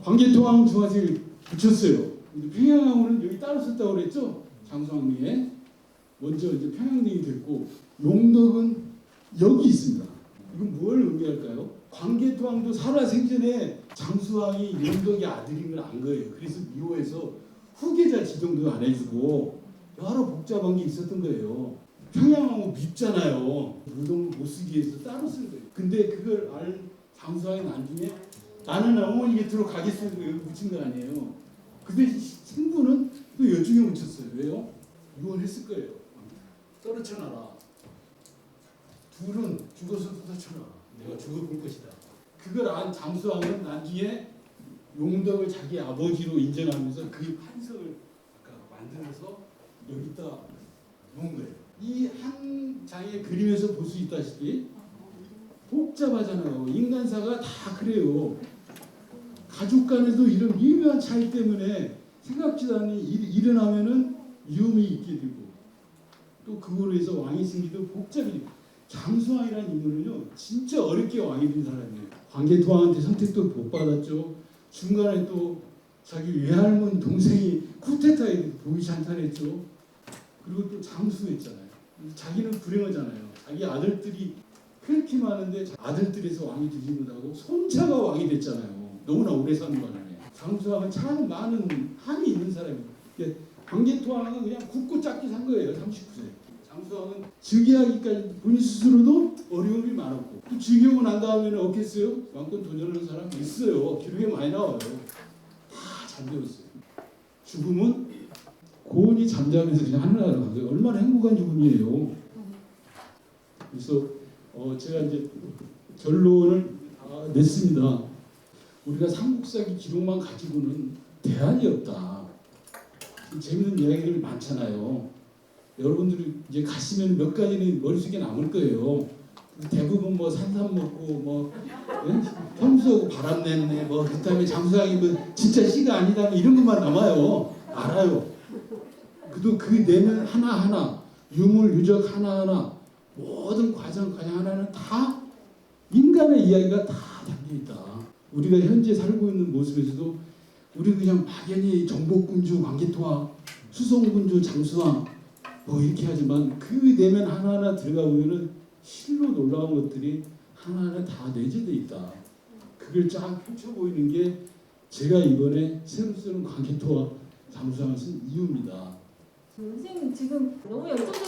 광개토왕 중화책을 붙였어요. 근데 평양왕후는 여기 따로 썼다고 그랬죠. 장수왕릉에 먼저 이제 평양릉이 됐고 용덕은 여기 있습니다. 이건 뭘 의미할까요? 광개토왕도 살아생전에 장수왕이 용덕의 아들인 걸 안 거예요. 그래서 미호에서 후계자 지정도 안 해주고 여러 복잡한 게 있었던 거예요. 평양왕후 밉잖아요. 무덤을 못 쓰기 위해서 따로 쓴 거예요. 근데 그걸 알 장수왕이 나중에 나는 어머니 곁으로 가겠습니다. 여기 묻힌 거 아니에요. 근데 생부는 또 여중에 묻혔어요. 왜요? 유언했을 거예요. 떨어쳐놔라. 둘은 죽어서 떨어쳐놔라. 내가 죽어볼 것이다. 그걸 안 장수왕은 나중에 용덕을 자기 아버지로 인정하면서 그 판석을 만들어서 여기다 놓은 거예요. 이 한 장의 그림에서 볼 수 있다시피 복잡하잖아요. 인간사가 다 그래요. 가족 간에도 이런 미묘한 차이 때문에 생각지도 않은 일이 일어나면은 위험이 있게 되고 또 그거로 해서 왕위 승기도 복잡이. 장수왕이라는 인물은요 진짜 어렵게 왕이 된 사람이에요. 광개토왕한테 선택도 못 받았죠. 중간에 또 자기 외할머니 동생이 쿠데타에 보이지 않다랬죠. 그리고 또 장수했잖아요. 자기는 불행하잖아요. 자기 아들들이 그렇게 많은데 아들들에서 왕이 되지 못하고 손자가 왕이 됐잖아요. 너무나 오래 사는 바람에. 장수왕은 참 많은 한이 있는 사람이에요. 광개토왕은 그냥 굵고 작게 산 거예요. 39세. 장수왕은 즉위하기까지 본인 스스로도 어려움이 많았고 또 즉위하고 난 다음에는 없겠어요? 왕권 도전하는 사람이 있어요. 기록에 많이 나와요. 다 잠재웠어요. 죽음은 고온이 잠자면서 그냥 하늘나라로 간 거예요. 얼마나 행복한 죽음이에요. 그래서 제가 이제 결론을 냈습니다. 우리가 삼국사기 기록만 가지고는 대안이 없다. 재밌는 이야기들이 많잖아요. 여러분들이 이제 가시면 몇 가지는 머릿속에 남을 거예요. 대부분 뭐 산삼 먹고 뭐 평소하고 바람 냈네 뭐 그다음에 장수왕이 뭐 진짜 씨가 아니다 이런 것만 남아요. 알아요. 그래도 그 내면 하나하나 유물 유적 하나하나 모든 과정 하나는 다 인간의 이야기가 다 담겨 있다. 우리가 현재 살고 있는 모습에서도 우리 그냥 막연히 정복군주 광개토왕 수성군주 장수왕 뭐 이렇게 하지만 그 내면 하나하나 들어가 보면은 실로 놀라운 것들이 하나하나 다 내재되어 있다. 그걸 쫙 펼쳐 보이는 게 제가 이번에 새로 쓰는 광개토와 장수왕을 쓴 이유입니다. 선생님 지금 너무 열정적인